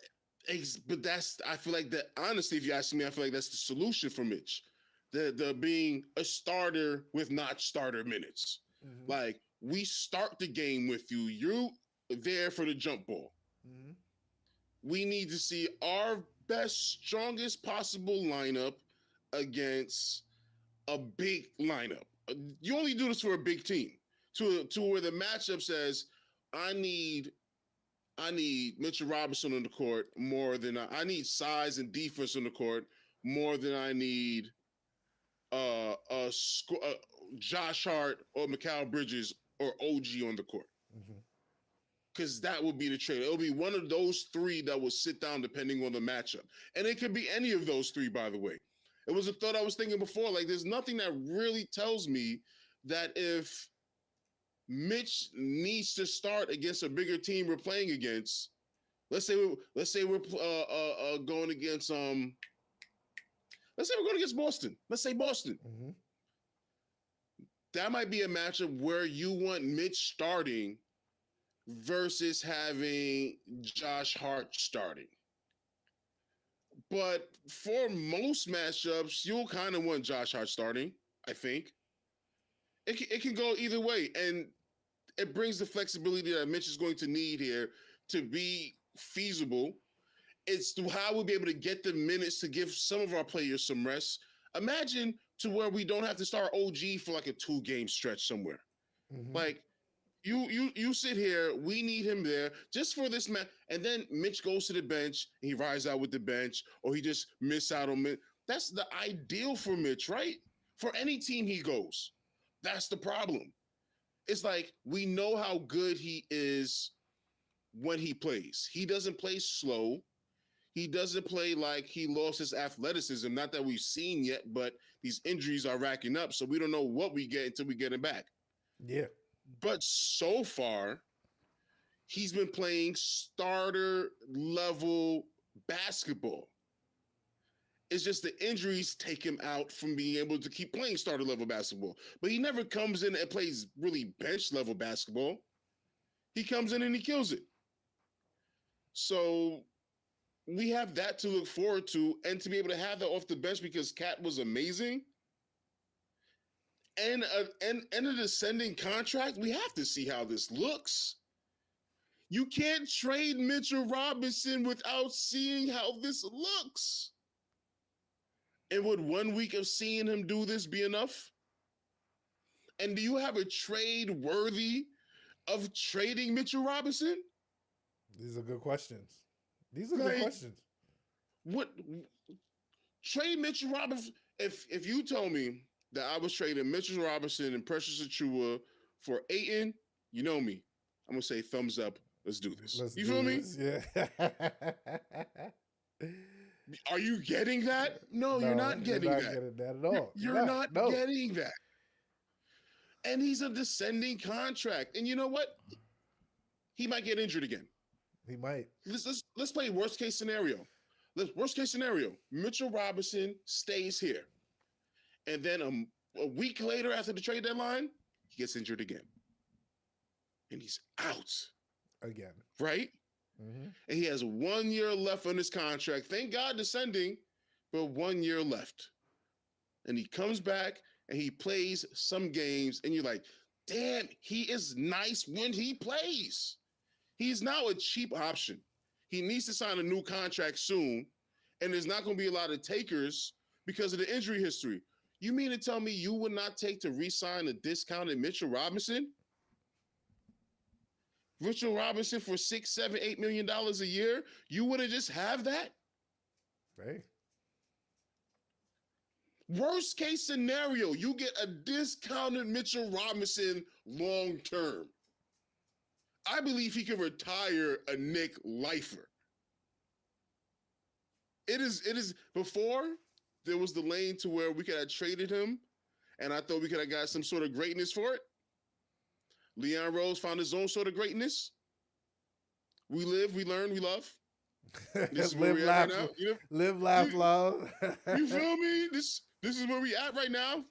that's I feel like that honestly, if you ask me, I feel like that's the solution for Mitch. The being a starter with not starter minutes. Mm-hmm. Like we start the game with you. You're there for the jump ball. Mm-hmm. We need to see our best, strongest possible lineup against a big lineup. You only do this for a big team. To where the matchup says, I need Mitchell Robinson on the court more than I need size and defense on the court more than I need Josh Hart or Mikal Bridges or OG on the court. Because that would be the trade. It'll be one of those three that will sit down depending on the matchup. And it could be any of those three, by the way. It was a thought I was thinking before. Like, there's nothing that really tells me that if Mitch needs to start against a bigger team we're playing against, let's say we're going against let's say we're going against Boston. Let's say Boston. Mm-hmm. That might be a matchup where you want Mitch starting versus having Josh Hart starting. But for most matchups, you'll kind of want Josh Hart starting, I think. It can go either way. And it brings the flexibility that Mitch is going to need here to be feasible. It's to how we'll be able to get the minutes to give some of our players some rest. Imagine to where we don't have to start OG for like a 2-game stretch somewhere. Mm-hmm. Like, you sit here, we need him there just for this match, and then Mitch goes to the bench, and he rides out with the bench, or he just miss out on Mitch. That's the ideal for Mitch, right? For any team he goes. That's the problem. It's like we know how good he is when he plays. He doesn't play slow. he doesn't play like he lost his athleticism. Not that we've seen yet, but these injuries are racking up, so we don't know what we get until we get him back. Yeah. But so far, he's been playing starter level basketball. It's just the injuries take him out from being able to keep playing starter level basketball. But he never comes in and plays really bench level basketball. He comes in and he kills it. So we have that to look forward to, and to be able to have that off the bench because Cat was amazing. And a descending contract, we have to see how this looks. You can't trade Mitchell Robinson without seeing how this looks. And would 1 week of seeing him do this be enough? And do you have a trade worthy of trading Mitchell Robinson? These are good questions. Good questions. What trade Mitchell Robinson? If you told me that I was trading Mitchell Robinson and Precious Achiuwa for Ayton, you know me. I'm gonna say thumbs up. Let's do this. You feel me? Yeah. Are you getting that? No, you're not getting that. Getting that at all. You're not getting that. And he's a descending contract. And you know what? He might get injured again. He might. Let's play worst case scenario. Worst case scenario. Mitchell Robinson stays here. And then a week later after the trade deadline, he gets injured again. And he's out. Again. Right? Mm-hmm. And he has 1 year left on his contract. Thank God descending, but 1 year left. And he comes back and he plays some games, and you're like, damn, he is nice when he plays. He's now a cheap option. He needs to sign a new contract soon, and there's not going to be a lot of takers because of the injury history. You mean to tell me you would not take to re-sign a discounted Mitchell Robinson? Mitchell Robinson for $6, $7, $8 million a year? You wouldn't just have that? Hey. Worst case scenario, you get a discounted Mitchell Robinson long term. I believe he can retire a Knick lifer. It is before there was the lane to where we could have traded him, and I thought we could have got some sort of greatness for it. Leon Rose found his own sort of greatness. We live, we learn, we love. This is where we at right now. Live, laugh, love. You feel me? This is where we at right now.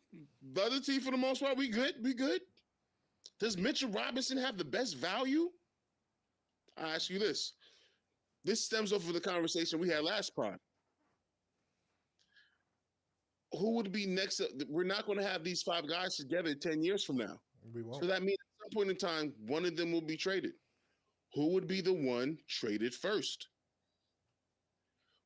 The other team, for the most part, we good. We good. Does Mitchell Robinson have the best value? I ask you this. This stems off of the conversation we had last pod. Who would be next? We're not going to have these five guys together 10 years from now. We won't. So that means at some point in time, one of them will be traded. Who would be the one traded first?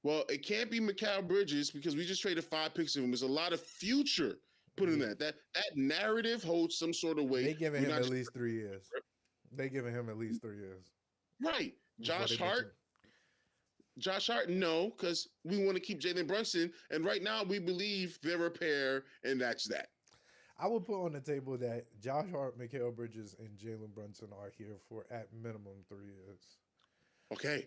Well, it can't be Mikal Bridges because we just traded 5 picks of him. There's a lot of future put in that. That narrative holds some sort of weight. They giving him at least 3 years. They giving him at least 3 years. Right. Josh Hart, no, because we want to keep Jalen Brunson. And right now we believe they're a pair, and that's that. I would put on the table that Josh Hart, Mikal Bridges, and Jalen Brunson are here for at minimum 3 years. Okay.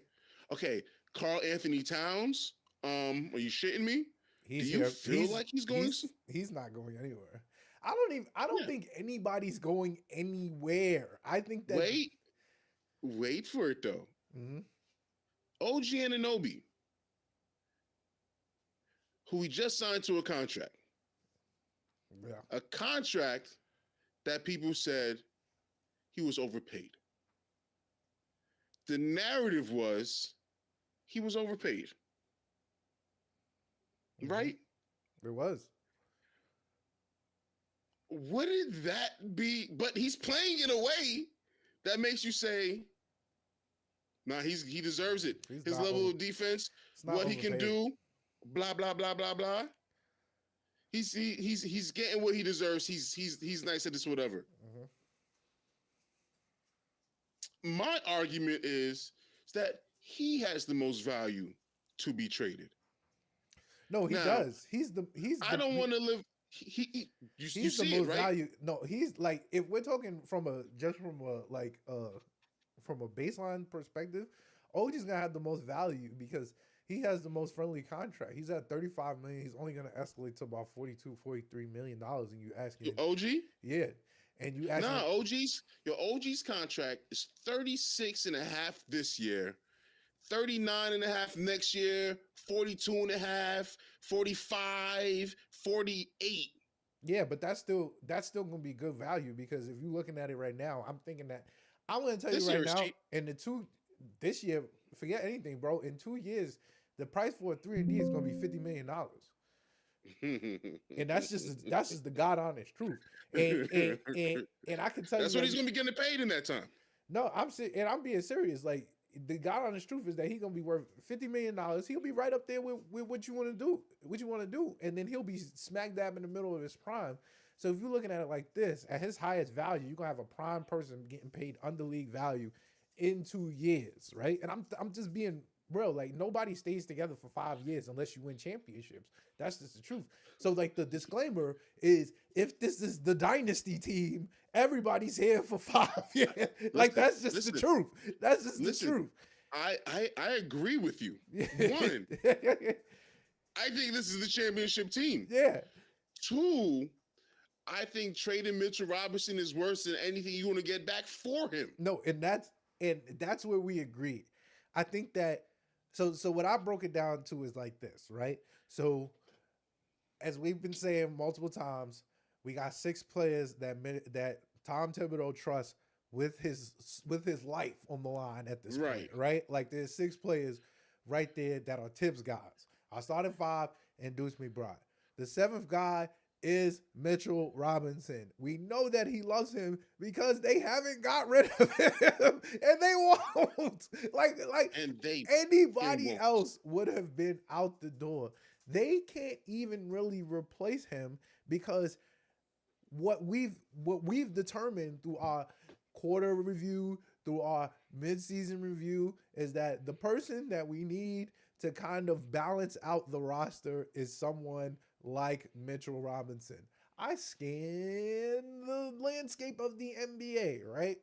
Karl Anthony Towns, are you shitting me? Do you feel like he's going? He's not going anywhere. I don't think anybody's going anywhere. I think that wait for it though. Mm-hmm. OG Anunoby, who we just signed to a contract. Yeah. A contract that people said he was overpaid. The narrative was he was overpaid. Mm-hmm. Right? It was. Wouldn't that be? But he's playing in a way that makes you say, nah, he deserves it. His level of defense, what he can do, blah, blah, blah, blah, blah. He's getting what he deserves. He's nice at this, whatever. Mm-hmm. My argument is that he has the most value to be traded. No, he does. I don't want to live. He's the most value. No, he's like, if we're talking from a baseline perspective, OG's gonna have the most value because He has the most friendly contract. He's at $35 million. He's only going to escalate to about $42-43 million. And you asking, OG? yeah, and you asking, your OG's contract is 36 and a half this year, 39 and a half next year, 42 and a half, 45, 48. Yeah, but that's still going to be good value because if you're looking at it right now, I'm thinking that I'm going to tell you right now, in this year, forget anything, bro. In 2 years, the price for a 3-and-D is going to be $50 million. And that's just the God honest truth. And I can tell that's you what he's going to be getting paid in that time. No, I'm being serious. Like the God honest truth is that he's going to be worth $50 million. He'll be right up there with what you want to do, and then he'll be smack dab in the middle of his prime. So if you're looking at it like this, at his highest value, you're gonna have a prime person getting paid under league value in 2 years, right? And I'm just being real. Like nobody stays together for 5 years unless you win championships. That's just the truth. So like the disclaimer is, if this is the dynasty team, everybody's here for 5 years. Like that's just the truth. That's just the truth. I agree with you. One, I think this is the championship team. Yeah. Two, I think trading Mitchell Robinson is worse than anything you want to get back for him. No, and that's where we agree. I think that so what I broke it down to is like this, right? So as we've been saying multiple times, we got 6 players that Tom Thibodeau trusts with his life on the line at this point, right? Like there's 6 players right there that are Tibbs guys. I started 5 and Deuce McBride. The 7th guy is Mitchell Robinson. We know that he loves him because they haven't got rid of him, and they won't. Anybody else would have been out the door. They can't even really replace him because what we've determined through our quarter review, through our midseason review, is that the person that we need to kind of balance out the roster is someone like Mitchell Robinson. I scan the landscape of the NBA, right?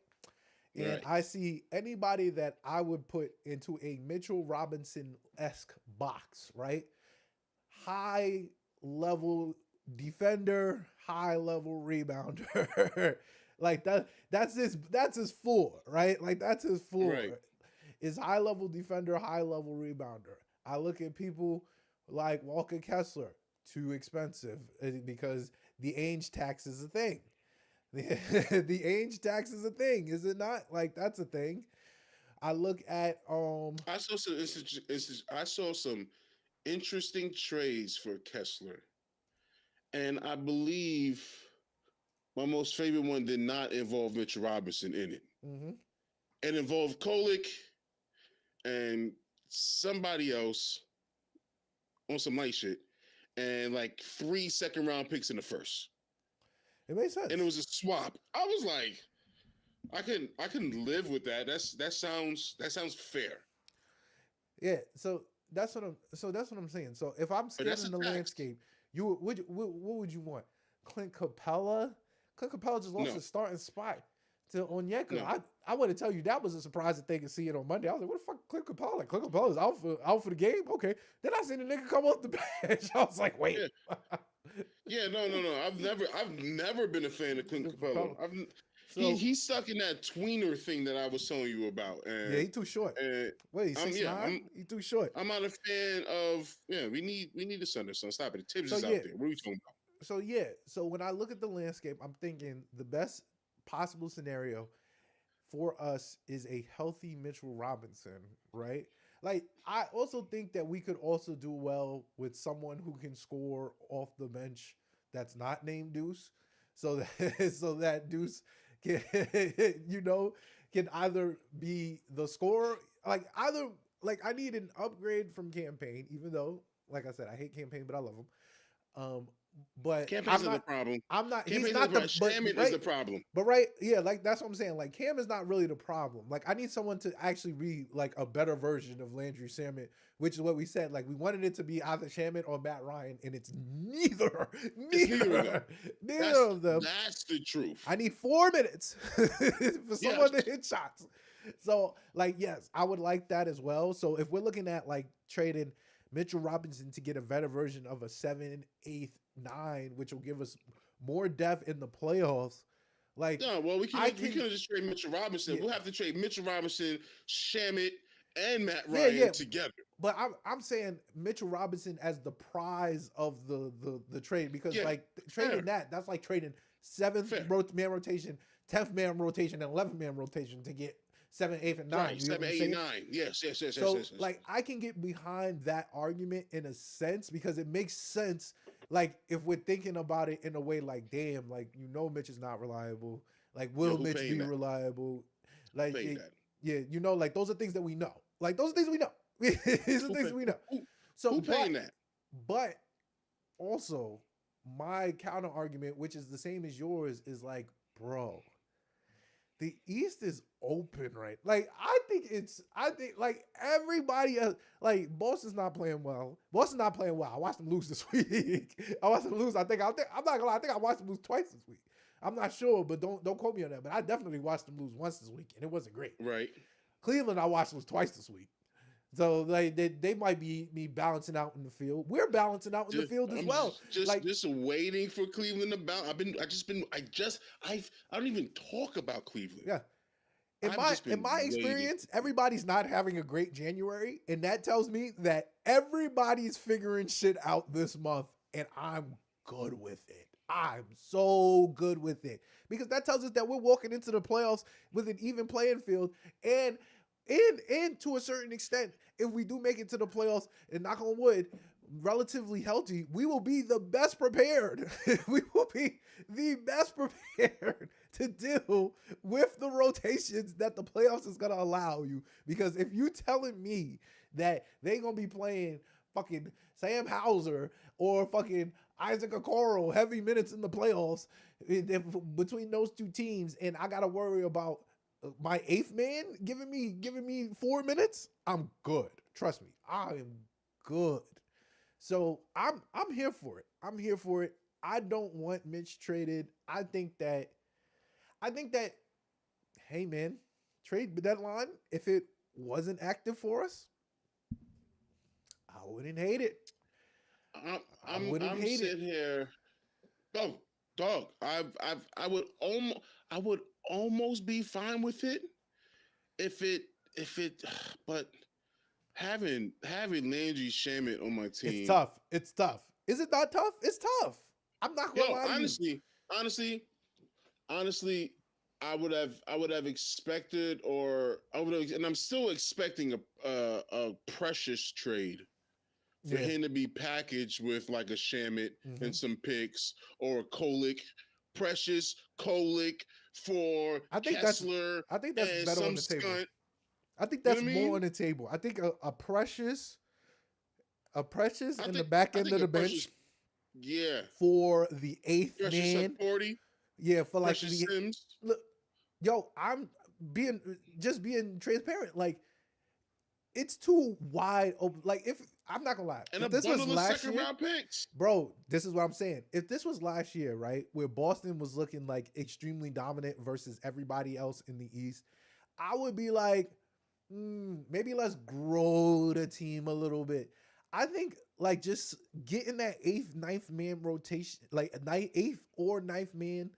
And I see anybody that I would put into a Mitchell Robinson-esque box, right? High level defender, high level rebounder. Like that's his floor, right? Like that's his floor. Right. Is high level defender, high level rebounder. I look at people like Walker Kessler, too expensive because the age tax is a thing. The age tax is a thing, is it not? Like that's a thing. I look at I saw some interesting trades for Kessler, and I believe my most favorite one did not involve Mitchell Robinson in it. Mm-hmm. It involved Kolick and somebody else on some light shit, and like 3 second-round picks in the first. It makes sense. And it was a swap. I was like, I can live with that. That sounds fair. Yeah. So that's what I'm saying. So if I'm scanning the landscape, what would you want? Clint Capella? Clint Capella just lost his starting spot to Onyeka. No. I want to tell you that was a surprising thing to see it on Monday. I was like, what the fuck, Clint Capella? Clint Capella's out for the game? Okay. Then I seen the nigga come off the bench. I was like, wait. Yeah, no. I've never been a fan of Clint Capella. He's stuck in that tweener thing that I was telling you about. And, yeah, he's too short. Wait, he's 6'9"? He's too short. I'm not a fan of. Yeah, we need the son. Stop it. Tibbs is out there. What are we talking about? So when I look at the landscape, I'm thinking the best possible scenario for us is a healthy Mitchell Robinson, right? Like, I also think that we could also do well with someone who can score off the bench that's not named Deuce, so that Deuce can, can either be the scorer, I need an upgrade from Campaign, even though, like I said, I hate Campaign, but I love him. But Campaign's not the problem. I'm not. Campaign's he's not the. is the problem. But like that's what I'm saying. Like Cam is not really the problem. Like I need someone to actually be like a better version of Landry Shamet, which is what we said. Like we wanted it to be either Shamet or Matt Ryan, and it's neither of them. That's the truth. I need 4 minutes for someone to hit shots. So, like, yes, I would like that as well. So, if we're looking at like trading Mitchell Robinson to get a better version of a 7, 8, 9, which will give us more depth in the playoffs, like, No, well, we can just trade Mitchell Robinson. Yeah. We'll have to trade Mitchell Robinson, Shamit, and Matt Yeah, Ryan together. But I'm saying Mitchell Robinson as the prize of the trade, because like trading that's like trading 7th man rotation, 10th man rotation, and 11th man rotation to get 7, 8, and 9. Right, 7, 8, and 9. Yes. So like I can get behind that argument in a sense, because it makes sense. Like if we're thinking about it in a way like, damn, like Mitch is not reliable. Like will Mitch be reliable? Like like those are things that we know. Like those are things we know. These are things we know. So who paying that? But also my counter argument, which is the same as yours, is like, bro, the East is open, right? Like I think like everybody else, like Boston's not playing well. Boston's not playing well. I watched them lose this week. I watched them lose. I'm not gonna lie. I think I watched them lose twice this week. I'm not sure, but don't quote me on that. But I definitely watched them lose once this week, and it wasn't great. Right. Cleveland, I watched lose twice this week. So like they might be me balancing out in the field. We're balancing out in the field as well. Just waiting for Cleveland to bounce. I don't even talk about Cleveland. Yeah. In my experience, everybody's not having a great January, and that tells me that everybody's figuring shit out this month, and I'm good with it. I'm so good with it, because that tells us that we're walking into the playoffs with an even playing field, and to a certain extent, if we do make it to the playoffs, and knock on wood, relatively healthy, we will be the best prepared. We will be the best prepared to deal with the rotations that the playoffs is going to allow you. Because if you telling me that they going to be playing fucking Sam Hauser or fucking Isaac Okoro heavy minutes in the playoffs between those two teams, and I got to worry about my 8th man giving me 4 minutes, I'm good. Trust me, I am good. So I'm here for it. I'm here for it. I don't want Mitch traded. I think that, hey man, trade deadline, if it wasn't active for us, I wouldn't hate it. I'm sitting here. Oh, dog. I would almost be fine with it if it but having Landry Shamet on my team. It's tough. Is it not tough? It's tough. I'm not gonna lie to you. Honestly, I would have expected, and I'm still expecting a Precious trade for him to be packaged with like a Shamet and some picks, or a Kolick. Precious, Kolick for Kessler. I think that's better on the table. I think that's more on the table. I think a Precious in the back end of the bench. Yeah. For the 8th man. 40. Yeah, for like Precious Sims. Look, yo, I'm being transparent. Like, it's too wide open. Like, if I'm not gonna lie, and if this was last year, round picks, bro. This is what I'm saying. If this was last year, right, where Boston was looking like extremely dominant versus everybody else in the East, I would be like, maybe let's grow the team a little bit. I think like just getting that 8th, 9th man rotation, like 8th or 9th man,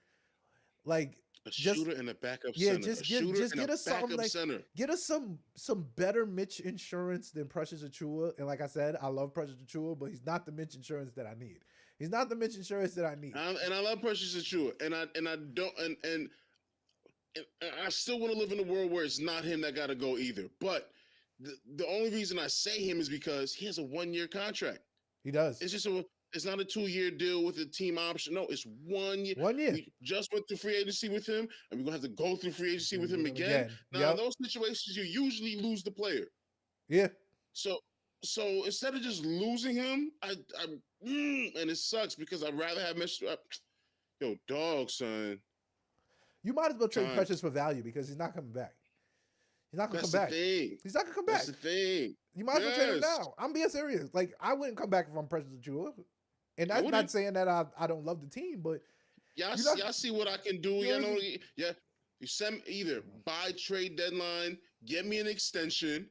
like a shooter and a backup center. Just get us something like center. Get us some better Mitch insurance than Precious Achiuwa. And like I said, I love Precious Achiuwa, but he's not the Mitch insurance that I need. He's not the Mitch insurance that I need. And I love Precious Achiuwa, and I don't and I still want to live in a world where it's not him that got to go either. But the only reason I say him is because he has a 1-year contract. He does. It's not a 2-year deal with a team option. No, it's 1 year. 1 year. We just went through free agency with him, and we're gonna have to go through free agency with him again. Now, in those situations, you usually lose the player. Yeah. So instead of just losing him, and it sucks because I'd rather have Mr. Yo, dog, son. You might as well trade Precious for value because he's not coming back. He's not gonna come back. He's not gonna come back. That's the thing. You might as well trade him now. I'm being serious. Like, I wouldn't come back if I'm Precious Achiuwa. And that's not saying that I don't love the team, but y'all see what I can do. You send either buy trade deadline, get me an extension,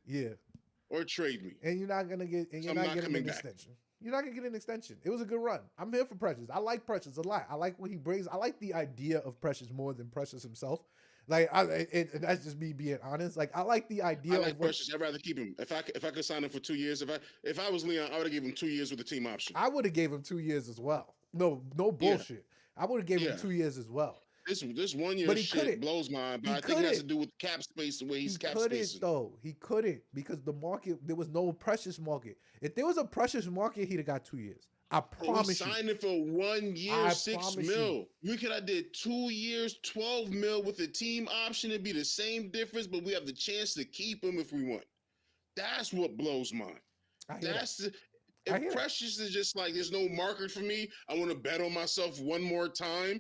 or trade me. And you're not gonna get. And you're not getting an extension. You're not gonna get an extension. It was a good run. I'm here for Precious. I like Precious a lot. I like what he brings. I like the idea of Precious more than Precious himself. Like, that's just me being honest. Like, I like the idea. I like Precious. I'd rather keep him. If I could sign him for 2 years, if I was Leon, I would have given him 2 years with a team option. I would have gave him 2 years as well. No bullshit. Yeah. I would have given him 2 years as well. This 1 year shit blows my mind, but I think it has to do with cap space, the way he's cap spacing. He couldn't, because the market, there was no Precious market. If there was a Precious market, he'd have got 2 years. I promise you. Signed him for 1 year, $6 million. We could have did 2 years, $12 million with a team option. It'd be the same difference, but we have the chance to keep him if we want. That's what blows my mind. If Precious is just like, there's no market for me, I want to bet on myself one more time.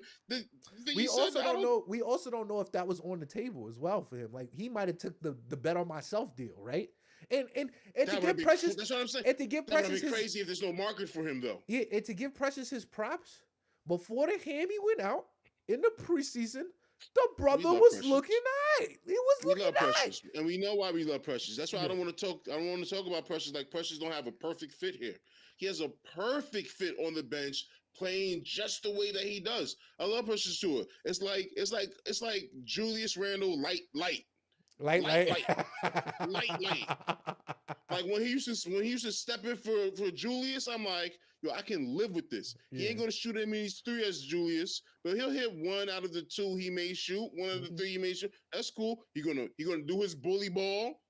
We also don't know if that was on the table as well for him. Like, he might have took the bet on myself deal, right? And to give Precious, that's what I'm saying. And to give Precious, would be crazy if there's no market for him though. Yeah, and to give Precious his props, before the hammy went out in the preseason, the brother was looking nice. He was looking nice. And we know why we love Precious. That's why I don't want to talk about Precious like Precious don't have a perfect fit here. He has a perfect fit on the bench, playing just the way that he does. I love Precious too. It's like Julius Randle light. Like when he used to step in for Julius, I'm like, yo, I can live with this. He ain't gonna shoot as many three as Julius, but he'll hit 1 out of the 2 he may shoot, 1 out of the 3 he may shoot. That's cool. He gonna do his bully ball.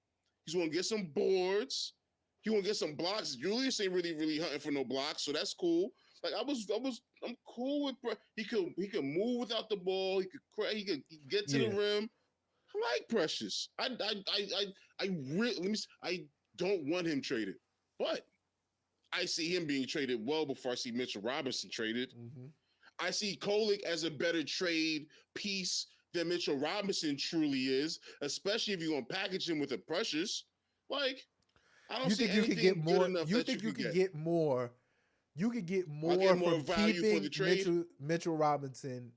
He's gonna get some boards. He gonna get some blocks. Julius ain't really hunting for no blocks, so that's cool. Like I'm cool with. He could move without the ball. He could get to the rim. I like Precious. I don't want him traded, but I see him being traded well before I see Mitchell Robinson traded. Mm-hmm. I see Kolek as a better trade piece than Mitchell Robinson truly is, especially if you're gonna package him with a Precious. Like, I don't see anything good enough. You think you could get more? You could get more from value for the trade. Mitchell Robinson,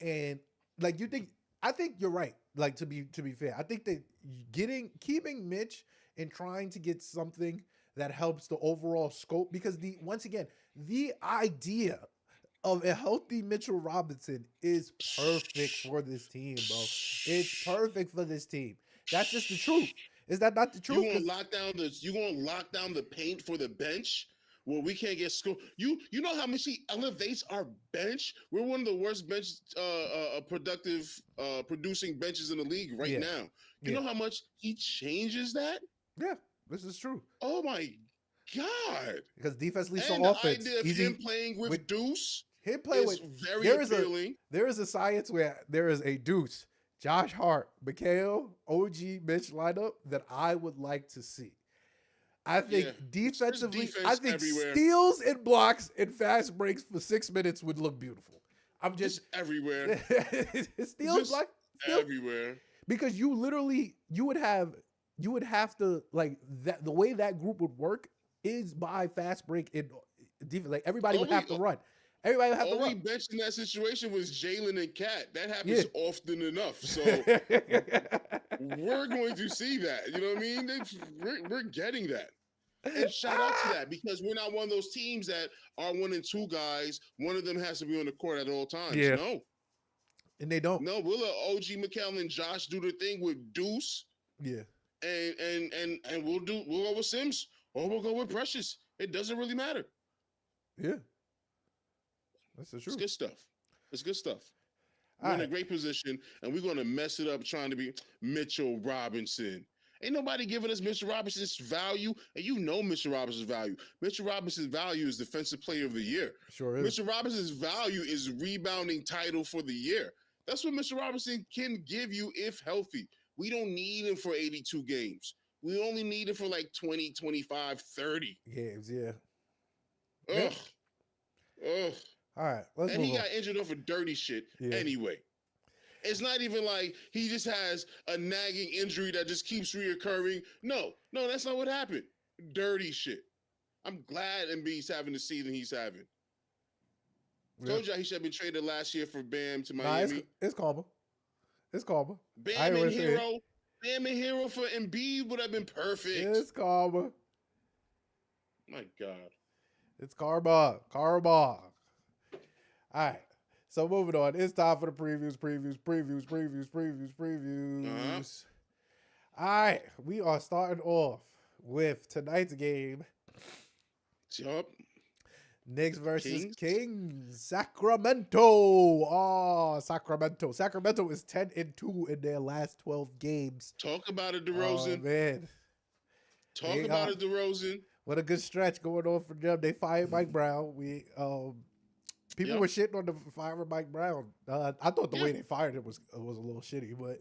and like you think. I think you're right. Like, to be fair, I think that keeping Mitch and trying to get something that helps the overall scope, because once again, the idea of a healthy Mitchell Robinson is perfect for this team, bro. It's perfect for this team. That's just the truth. Is that not the truth? You gonna lock down the paint for the bench? Well, we can't get scored. You know how much he elevates our bench? We're one of the worst producing benches in the league right now. You know how much he changes that? Yeah, this is true. Oh my God! Because defense leads to offense. The idea of him playing with Deuce is very appealing. There is a science where there is a Deuce, Josh Hart, Mikal, OG, Mitch lineup that I would like to see. I think defensively, steals and blocks and fast breaks for 6 minutes would look beautiful. I'm just everywhere. Steals, blocks, everywhere. Because you would have to, like, that the way that group would work is by fast break and defense. Like, everybody would have to run. Everybody would have to run. All we benched in that situation was Jalen and Cat. That happens often enough. So we're going to see that. You know what I mean? We're getting that. And shout out to that, because we're not one of those teams that are 1 and 2 guys. One of them has to be on the court at all times. Yeah. No. And they don't. No, we'll let OG, McCallum, and Josh do the thing with Deuce. Yeah. And we'll go with Sims or we'll go with Precious. It doesn't really matter. Yeah. That's the truth. It's good stuff. It's good stuff. We're in a great position, and we're going to mess it up trying to be Mitchell Robinson. Ain't nobody giving us Mitchell Robinson's value, and you know Mitchell Robinson's value. Mitchell Robinson's value is Defensive Player of the Year. Sure is. Mitchell Robinson's value is rebounding title for the year. That's what Mitchell Robinson can give you if healthy. We don't need him for 82 games. We only need him for like 20, 25, 30 games, yeah. Ugh. All right, let's move on. And he got injured off of dirty shit anyway. It's not even like he just has a nagging injury that just keeps reoccurring. No, that's not what happened. Dirty shit. I'm glad Embiid's having the season he's having. Yeah. Told y'all he should have been traded last year for Bam to Miami. It's karma. It's karma. Bam and Hero. Bam and Hero for Embiid would have been perfect. It's karma. My God. It's karma. Karma. All right. So moving on. It's time for the previews. Uh-huh. All right. We are starting off with tonight's game. Yup. Knicks versus Kings. Sacramento. Oh, Sacramento. Sacramento is 10-2 in their last 12 games. Talk about it, DeRozan. Oh, man. Talk about it, DeRozan. What a good stretch going on for them. They fired Mike Brown. People were shitting on the firing Mike Brown. I thought the way they fired him was a little shitty, but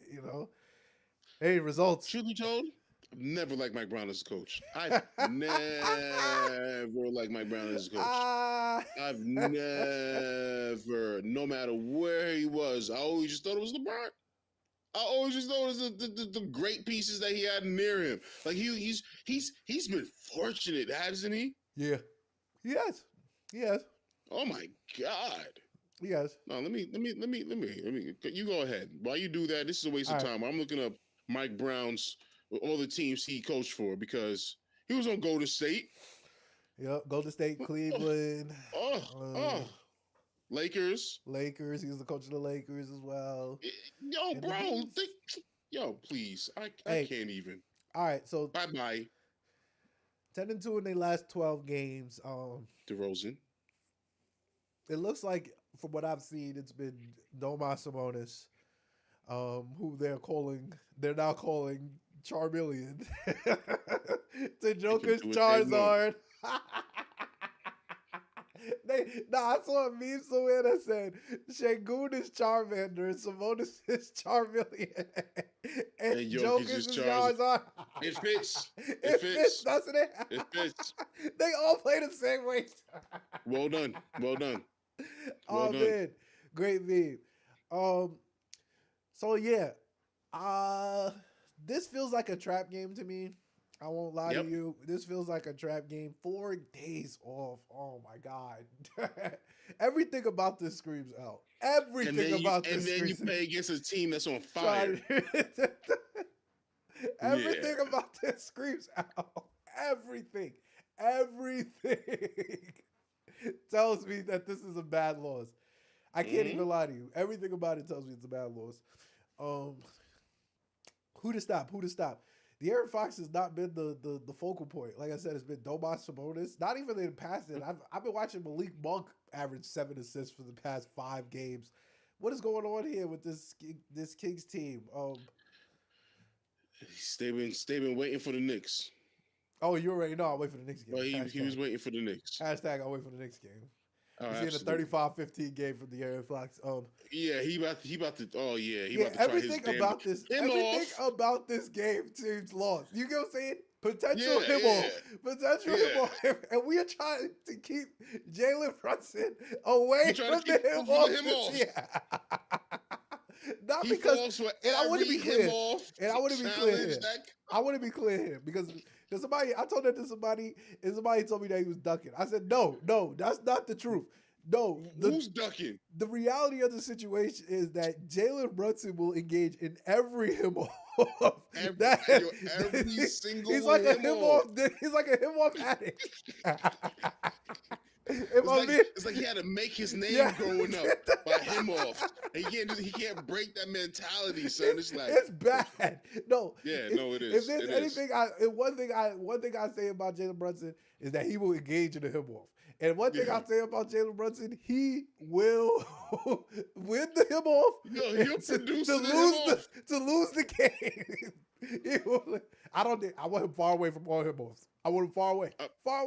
hey, results. Truth be told, I've never liked Mike Brown as a coach. I've never liked Mike Brown as a coach. I've never, no matter where he was, I always just thought it was LeBron. I always just thought it was the great pieces that he had near him. Like he's been fortunate, hasn't he? Yeah, he has. Oh my God. Yes. No, let me. You go ahead. While you do that, this is a waste of time. I'm looking up Mike Brown's all the teams he coached for because he was on Golden State. Yep, Golden State, Cleveland. Lakers. He was the coach of the Lakers as well. Yo, bro. Please. I can't even. All right, so bye. 10-2 in their last 12 games. DeRozan. It looks like, from what I've seen, it's been Domas Sabonis, who they're now calling Charmeleon. To Joker's Charizard. I saw a meme somewhere that said Şengün is Charmander and Sabonis is Charmeleon. and Joker's is Charizard. It fits. It fits, doesn't it? It fits. They all play the same way. Well done. Oh, man. Great meme. So, yeah. This feels like a trap game to me. I won't lie to you. This feels like a trap game. 4 days off. Oh, my God. Everything about this screams out. And then you play against a team that's on fire. Everything about this screams out. Everything tells me that this is a bad loss. I can't even lie to you. Everything about it tells me it's a bad loss. Who to stop? De'Aaron Fox has not been the focal point. Like I said, it's been Domas Sabonis. Not even in the past. I've been watching Malik Monk average 7 assists for the past 5 games. What is going on here with this Kings team? They've been waiting for the Knicks. Oh, you already know. I'll wait for the Knicks game. Well, he was waiting for the Knicks. Hashtag I'll wait for the Knicks game. Oh, he's in a 35-15 game from De'Aaron Fox. Yeah, he about to. Oh yeah, he about to everything try his about this. Everything about this game seems lost. You get what I'm saying? Potential him off, and we are trying to keep Jalen Brunson away from the him off. Not he because, and I want to be clear. And I want to be clear here. I want to be clear here because somebody, I told that to somebody, and somebody told me that he was ducking. I said, no, that's not the truth. No. Who's ducking? The reality of the situation is that Jalen Brunson will engage in every him off. Every single he's like a him off. He's like a him off addict. It's like he had to make his name growing up by him off. He can't break that mentality, son. It's like it's bad. No. Yeah, it is. If there's anything, one thing I say about Jalen Brunson is that he will engage in a him off. And one thing I say about Jalen Brunson, he will win the him off. He'll produce to lose the game. I want him far away from all him offs. I want him far away. Far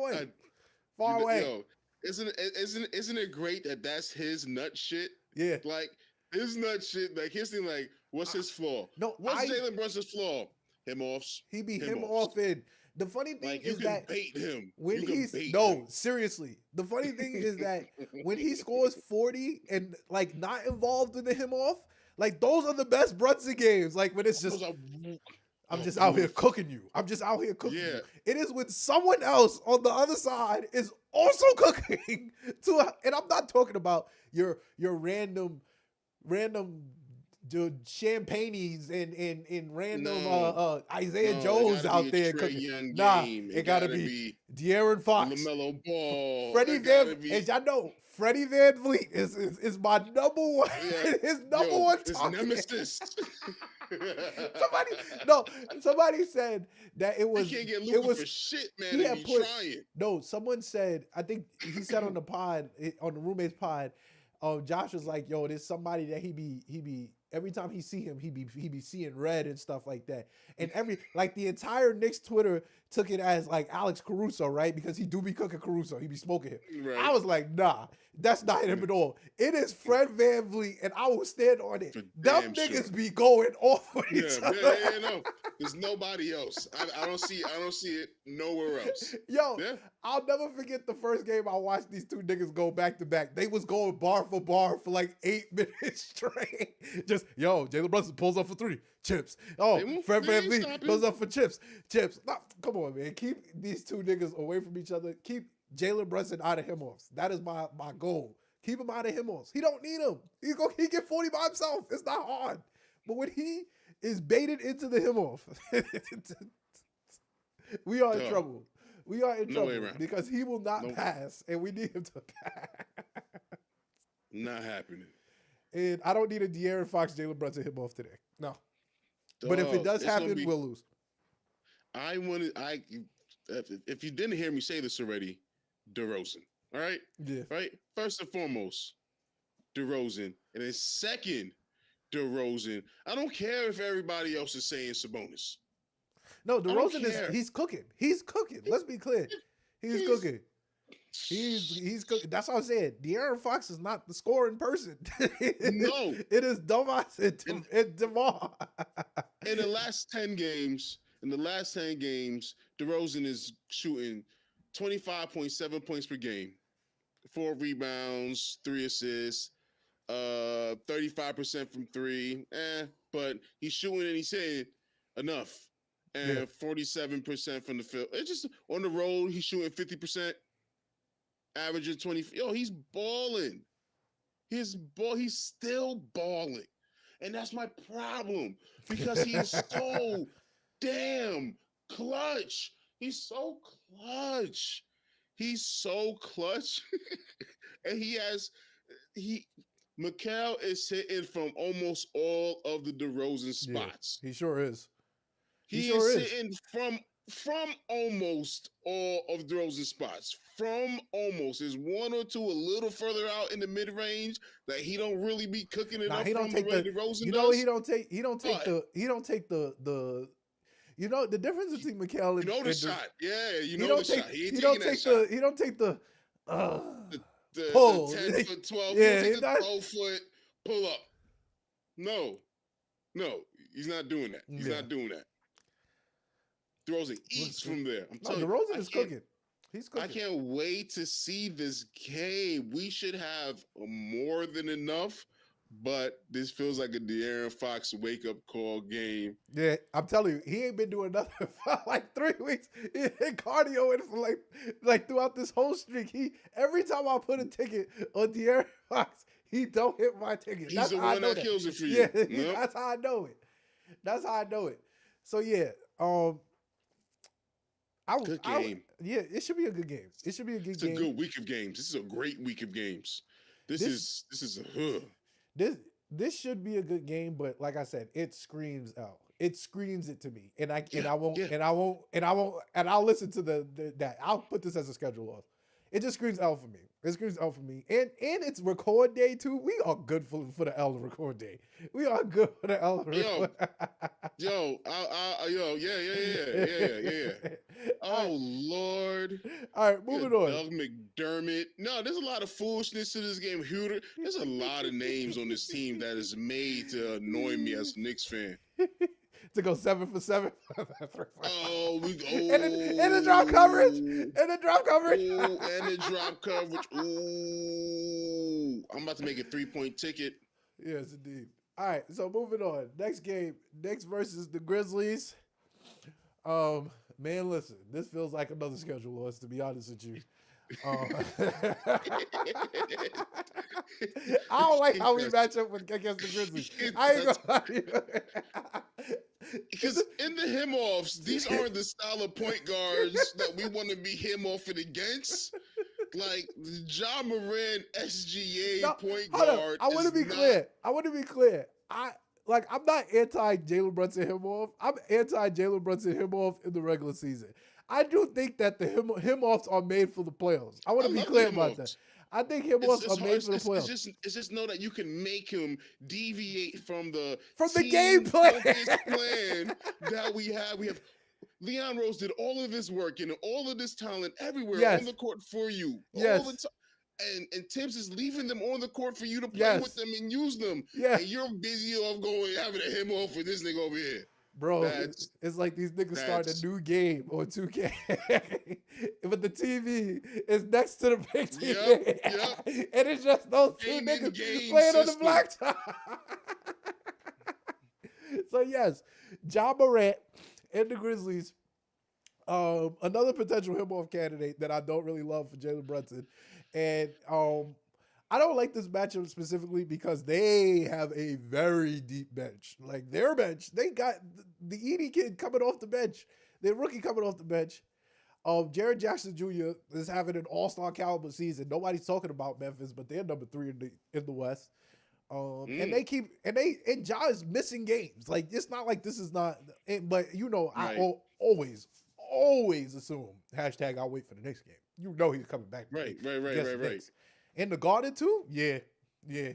away. Yo, isn't it great that that's his nut shit? Yeah. Like his nut shit, like his thing, like what's his flaw? What's Jalen Brunson's flaw? Him offs. He be him off in. The funny thing is that bait him. When seriously. The funny thing is that when he scores 40 and like not involved in the him off, like those are the best Brunson games. Like when it's just I'm just out here cooking you. You. It is when someone else on the other side is also cooking and I'm not talking about your random Champagnes and random Isaiah Jones out there cooking. It gotta be De'Aaron Fox, LaMelo Ball, Freddie Van. As y'all know, Freddie VanVleet is my number one. Yeah. His number one target. Nemesis. Somebody said that it was. He can't get Luka for shit, man. He trying. No, someone said. I think he said on the pod, on the roommates pod. Josh was like, "Yo, there's somebody that he be every time he see him, he be seeing red and stuff like that." And the entire Knicks Twitter took it as like Alex Caruso, right? Because he do be cooking Caruso, he be smoking him. Right. I was like, nah, that's not him at all. It is Fred VanVleet, and I will stand on it. Them niggas be going off with each other. Yeah, no. There's nobody else. I don't see it nowhere else. Yo, I'll never forget the first game I watched these two niggas go back to back. They was going bar for bar for like 8 minutes straight. Just, Jalen Brunson pulls up for 3. Chips. Fred VanVleet pulls up for chips. No, come on, man. Keep these two niggas away from each other. Keep Jalen Brunson out of him-offs. That is my goal. Keep him out of him-offs. He don't need him. He get 40 by himself. It's not hard. But when he is baited into the him-off, we are in trouble. We are in trouble because he will not pass, and we need him to pass. Not happening. And I don't need a De'Aaron Fox, Jalen Brunson him-off today. No. But if it does happen, we'll lose. If you didn't hear me say this already, DeRozan. All right? Yeah. Right? First and foremost, DeRozan. And then second, DeRozan. I don't care if everybody else is saying Sabonis. No, DeRozan he's cooking. He's cooking. Let's be clear. He's cooking. He's cooking. That's what I'm saying. De'Aaron Fox is not the scoring person. No. It is Domas and DeMar. In the last 10 games, DeRozan is shooting 25.7 points per game, 4 rebounds, 3 assists, 35% from 3. But he's shooting and he's saying enough. And 47% from the field. It's just on the road, he's shooting 50%, averaging 20. He's balling. He's still balling. And that's my problem because he is so damn clutch. He's so clutch. And Mikal is hitting from almost all of the DeRozan spots. Yeah, he sure is. He is hitting from almost all of DeRozan spots. From almost. There's 1 or 2 a little further out in the mid-range that he don't really be cooking it up from the way DeRozan does. He don't take the the difference between Mikal and the shot. Yeah, the shot. He don't take the pull. The 10 foot, 12 foot, 12 foot pull up. No, he's not doing that. He's not doing that. DeRozan eats from there. I'm telling you. DeRozan is cooking. He's cooking. I can't wait to see this game. We should have more than enough, but this feels like a De'Aaron Fox wake-up call game. Yeah, I'm telling you, he ain't been doing nothing for like 3 weeks. He hit cardio and for like throughout this whole streak. Every time I put a ticket on De'Aaron Fox, he don't hit my ticket. He's the one that kills it for you. Yeah, that's how I know it. So yeah, good game. It should be a good game. It's a good week of games. This is a great week of games. This should be a good game, but like I said, it screams out. It screams it to me, and I'll listen to that. I'll put this as a schedule off. It just screams out for me. It screams out for me, and it's record day too. We are good for the L record day. We are good for the L record. Yeah. Oh Lord! All right, moving on. Doug McDermott. No, there's a lot of foolishness to this game. There's a lot of names on this team that is made to annoy me as a Knicks fan. To go 7 for 7. And the drop coverage. And the drop coverage. Ooh. I'm about to make a 3-point ticket. Yes, indeed. All right, so moving on. Next game, Knicks versus the Grizzlies. Man, listen, this feels like another schedule loss, to be honest with you. I don't like how we match up against the Grizzlies. I ain't gonna lie to you. Because in the him-offs, these aren't the style of point guards that we want to be him-offing against. Like, the Ja Morant SGA point guard. I want to be clear. I'm not anti Jalen Brunson him off. I'm anti Jalen Brunson him off in the regular season. I do think that the him offs are made for the playoffs. I want to be clear about that. I think him offs are made for the playoffs. It's just know that you can make him deviate from the game plan that we have. We have Leon Rose did all of this work and all of this talent everywhere on the court for you. All the time. And Tibbs is leaving them on the court for you to play with them and use them. And you're busy having a him off for this nigga over here. Bro, it's like these niggas starting a new game on 2K. But the TV is next to the big TV. And it's just those two niggas playing on the blacktop. So, yes, Ja Morant and the Grizzlies, another potential him-off candidate that I don't really love for Jalen Brunson. And I don't like this matchup specifically because they have a very deep bench. Like, their bench, they got the Edie kid coming off the bench, their rookie coming off the bench. Jared Jackson Jr. is having an all-star caliber season. Nobody's talking about Memphis, but they're number 3 in the West. And Ja is missing games. Like, it's not like this is not, but I always assume # I'll wait for the next game. You know he's coming back. Right. In the Garden too? Yeah. He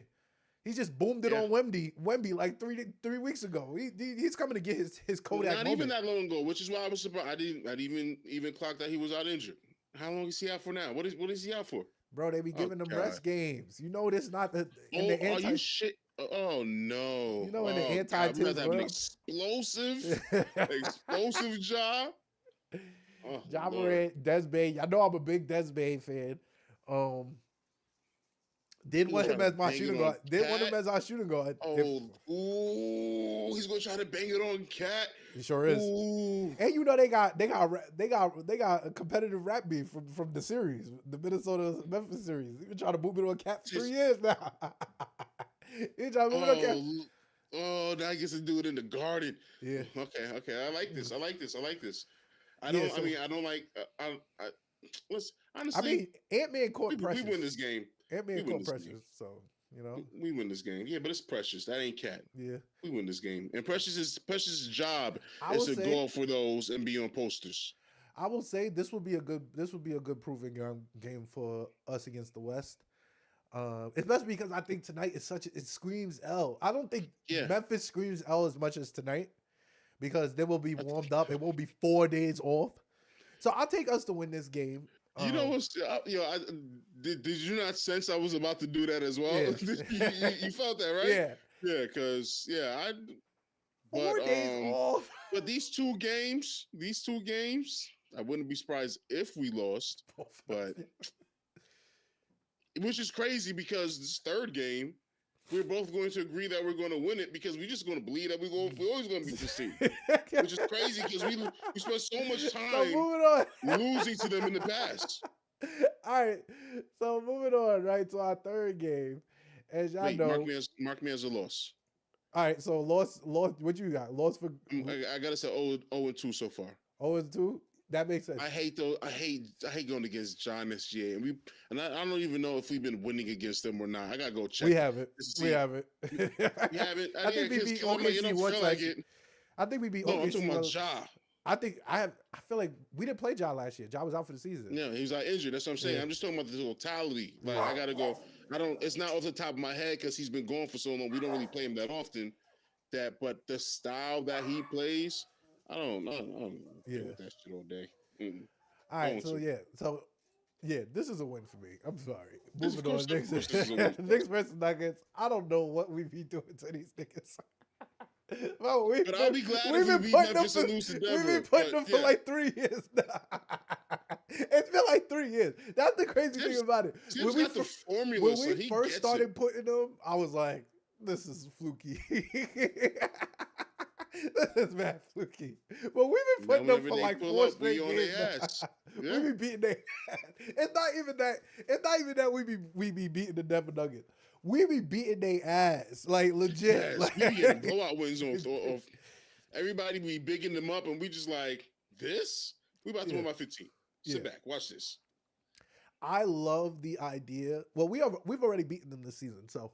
just boomed it on Wemby like three weeks ago. He's coming to get his Kodak Not moment. even that long ago, which is why I was surprised. I didn't even clock that he was out injured. How long is he out for now? What is he out for? Bro, they be giving them rest games. You know this not the are you shit? Oh no! You know in the anti-Tibbs world, explosive Ja. Ja Morant, Des Bane. I know I'm a big Des Bane fan. Didn't want him as my shooting guard. Didn't want him as our shooting guard. He's gonna try to bang it on Cat. He sure is. Ooh. And they got a competitive rap beef from the series, the Minnesota Memphis series. He's been trying to move it on Cat for 3 years now. He's trying to move it on Cat. Oh, now he gets to do it in the Garden. Yeah. Okay. I like this. Honestly, Ant-Man caught pressure. We win this game. Ant-Man caught pressure, so we win this game. Yeah, but it's Precious. That ain't Cat. Yeah, we win this game. And Precious' job is to go for those and be on posters. I will say this would be a good proving game for us against the West. Especially because I think tonight is it screams L. I don't think Memphis screams L as much as tonight because they will be warmed up. It won't be 4 days off. So I'll take us to win this game. You know what's did you not sense I was about to do that as well? Yeah. you felt that, right? Yeah, because 4 days off. But these two games, I wouldn't be surprised if we lost. But which is crazy because this third game, we're both going to agree that we're going to win it because we're just going to believe that we're always going to be deceived. Which is crazy because we spent so much time losing to them in the past. All right, so moving on right to our third game. As y'all know, mark me as a loss. All right, so loss. What you got? Loss for? I gotta say 0-2 so far. 0-2. That makes sense. I hate going against John SGA, and I don't even know if we've been winning against them or not. I gotta go check. We haven't. We haven't. I think we beat OKC once. I think we beat OKC. No, I'm talking about Ja. I feel like we didn't play Ja last year. Ja was out for the season. Yeah, he was out injured. That's what I'm saying. I'm just talking about the totality. Like I gotta go. It's not off the top of my head because he's been gone for so long. We don't really play him that often. But the style that he plays, I don't deal with that shit all day. All right, so this is a win for me. I'm sorry. Moving on, Knicks versus Nuggets. I don't know what we be doing to these niggas. Well, but I'll be glad if we beat Memphis and lose to Denver. We've been putting them for like 3 years now. It's been like 3 years. That's the crazy thing about it. When we first started putting them, I was like, this is fluky. This is mad fluky. But we've been putting them for like 4 straight games. Yeah. We be beating their ass. It's not even that. It's not even that we be beating the Denver Nuggets. We be beating their ass, like legit. Yes, like, we be getting blowout wins off. Everybody be bigging them up, and we just like this. We about to win by 15. Sit back, watch this. I love the idea. Well, we've already beaten them this season, so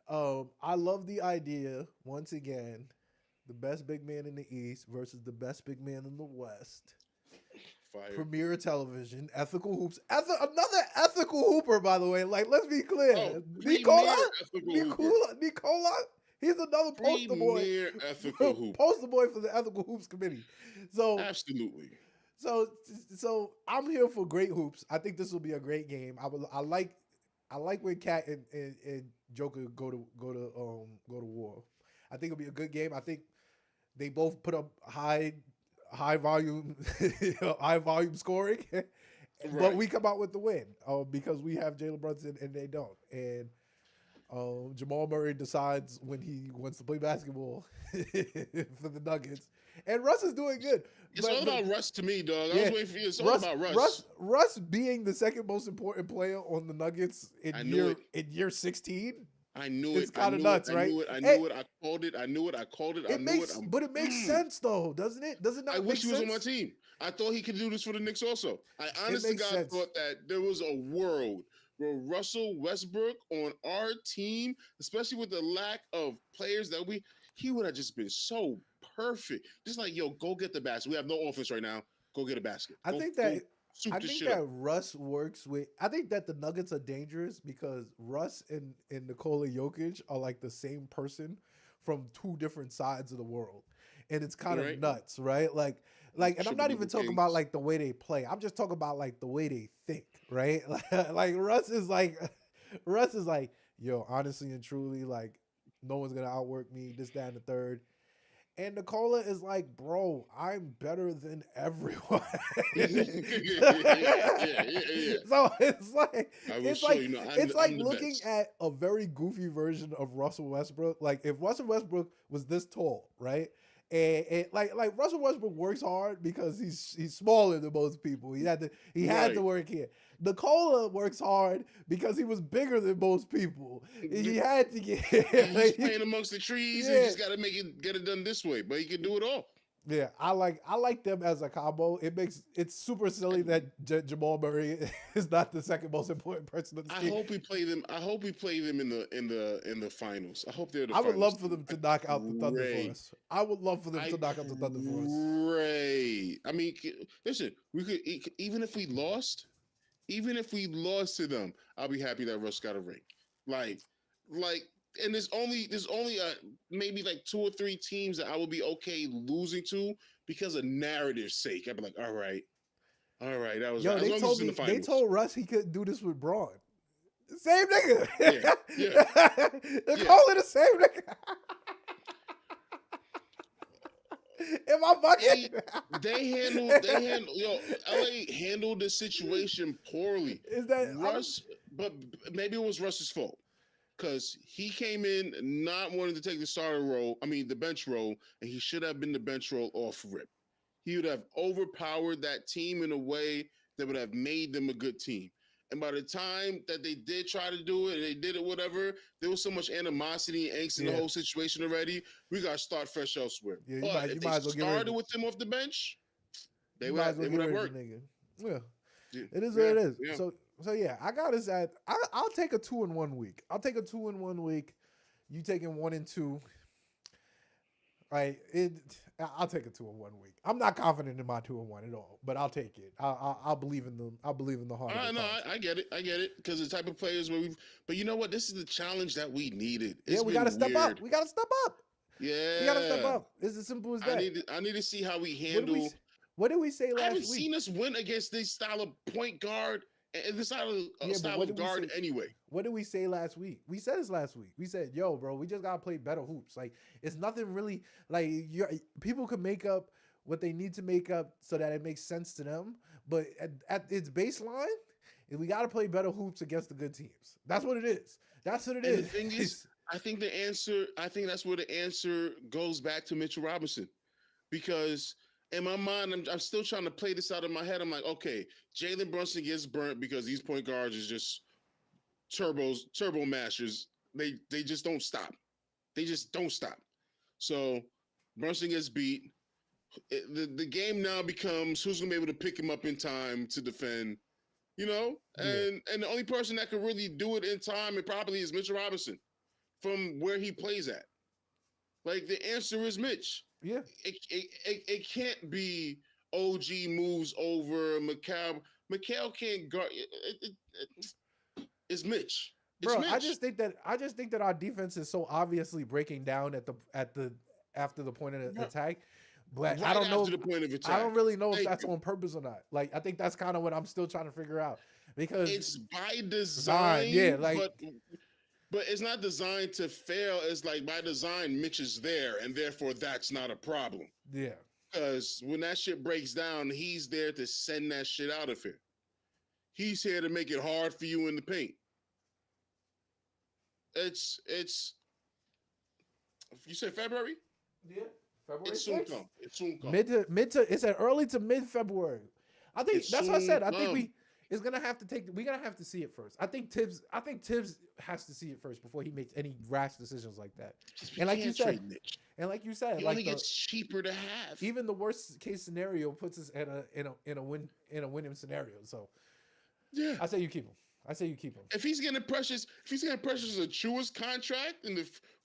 I love the idea. Once again, the best big man in the East versus the best big man in the West. Fire. Premier television, ethical hoops. Another ethical hooper, by the way. Like, let's be clear. Oh, Nicola. He's another poster boy. Ethical hoop. Poster boy for the ethical hoops committee. So absolutely. So I'm here for great hoops. I think this will be a great game. I like when Cat and Joker go to war. I think it'll be a good game. I think they both put up high volume scoring, but we come out with the win because we have Jalen Brunson and they don't. And Jamal Murray decides when he wants to play basketball for the Nuggets. And Russ is doing good. It's all about Russ to me, dog. I was waiting for you. It's all about Russ. Russ being the second most important player on the Nuggets in year 16. I knew it's kind of nuts, right? I knew it. I called it. But it makes sense, though, doesn't it? Does it not? I wish he was on my team. I thought he could do this for the Knicks also. I honestly thought that there was a world where Russell Westbrook on our team, especially with the lack of players he would have just been so perfect. Just like, yo, go get the basket. We have no offense right now. Go get a basket. I think that Russ works with. I think that the Nuggets are dangerous because Russ and Nikola Jokic are like the same person from two different sides of the world, and it's kind of nuts, right? Like, and I'm not even talking about like the way they play. I'm just talking about like the way they think, right? Like Russ is like, yo, honestly and truly, like, no one's gonna outwork me. This, that, and the third. And Nikola is like, bro, I'm better than everyone. So it's like looking at a very goofy version of Russell Westbrook. Like if Russell Westbrook was this tall, right? And like Russell Westbrook works hard because he's smaller than most people. He had to work here. Nikola works hard because he was bigger than most people. He had to get he's playing amongst the trees. Yeah. He just got to get it done this way, but he can do it all. Yeah, I like them as a combo. It's super silly that Jamal Murray is not the second most important person on the team. I hope we play them in the finals. I hope they're the finals. I would love team. for them to knock out the Thunder for us. I would love for them to knock out the Thunder for us. Right. I mean, listen, we could even if we lost to them, I'll be happy that Russ got a ring. Like. And there's only maybe like 2 or 3 teams that I would be okay losing to because of narrative's sake. I'd be like, all right, that was right. They told Russ he couldn't do this with Braun. Same nigga. Yeah. They're calling the same nigga. Am I bugging? They handled LA handled the situation poorly. Is that Russ? But maybe it was Russ's fault. Because he came in not wanting to take the bench role, and he should have been the bench role off rip. He would have overpowered that team in a way that would have made them a good team. And by the time that they did try to do it, and they did it, whatever, there was so much animosity and angst in the whole situation already. We got to start fresh elsewhere. Yeah, but if they started with them off the bench, they would have worked. Yeah. It is what it is. Yeah. So yeah, I got us at. I'll take a 2-1 week. I'll take a 2-1 week. You taking 1 and 2. Right? I'll take a 2-1 week. I'm not confident in my 2-1 at all, but I'll take it. I'll believe in them. I'll believe in the heart. I get it. Because the type of players where but you know what? This is the challenge that we needed. We got to step up. We got to step up. Yeah, we got to step up. It's as simple as that. I need to see how we handle. What did we say last week? I haven't seen us win against this style of point guard and this style of guard anyway. What did we say last week? We said this last week. We said, yo, bro, we just got to play better hoops. Like, it's nothing really, like, people can make up what they need to make up so that it makes sense to them. But at its baseline, we got to play better hoops against the good teams. That's what it is. That's what it is. The thing is, I think that's where the answer goes back to Mitchell Robinson. Because in my mind, I'm still trying to play this out in my head. I'm like, okay, Jalen Brunson gets burnt because these point guards is just turbo masters. They just don't stop. They just don't stop. So Brunson gets beat. The game now becomes who's gonna be able to pick him up in time to defend, Yeah. and the only person that can really do it in time and properly is Mitchell Robinson from where he plays at. Like the answer is Mitch. Yeah. It can't be OG moves over Mikal. Mikal can't guard. It's Mitch. It's Bro, Mitch. I just think that our defense is so obviously breaking down at the after the point of the attack. But Right I don't know. after the point of attack. I don't really know if that's on purpose or not. Like I think that's kind of what I'm still trying to figure out because it's by design. Yeah, like but it's not designed to fail. It's like by design, Mitch is there, and therefore that's not a problem. Yeah. Because when that shit breaks down, he's there to send that shit out of here. He's here to make it hard for you in the paint. It's you said February? Yeah. February. It's soon come. It's soon come. It's an early to mid February. I think that's what I said. I think we're gonna have to see it first. I think Tibbs has to see it first before he makes any rash decisions like that. And like you said, he only gets cheaper to have. Even the worst case scenario puts us in a winning scenario. So yeah, I say you keep him. If he's getting precious as a truest contract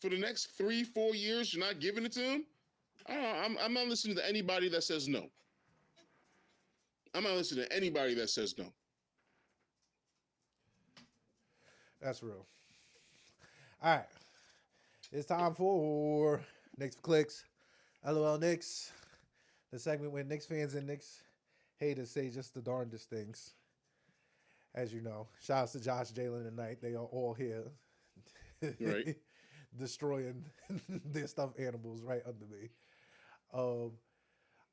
for the next 3-4 years, you're not giving it to him. I'm not listening to anybody that says no. I'm not listening to anybody that says no. That's real. All right. It's time for Knicks for Clicks. LOL Knicks. The segment where Knicks fans and Knicks haters say just the darndest things. As you know. Shout out to Josh, Jalen, and Knight. They are all here. Right. Destroying their stuffed animals right under me. All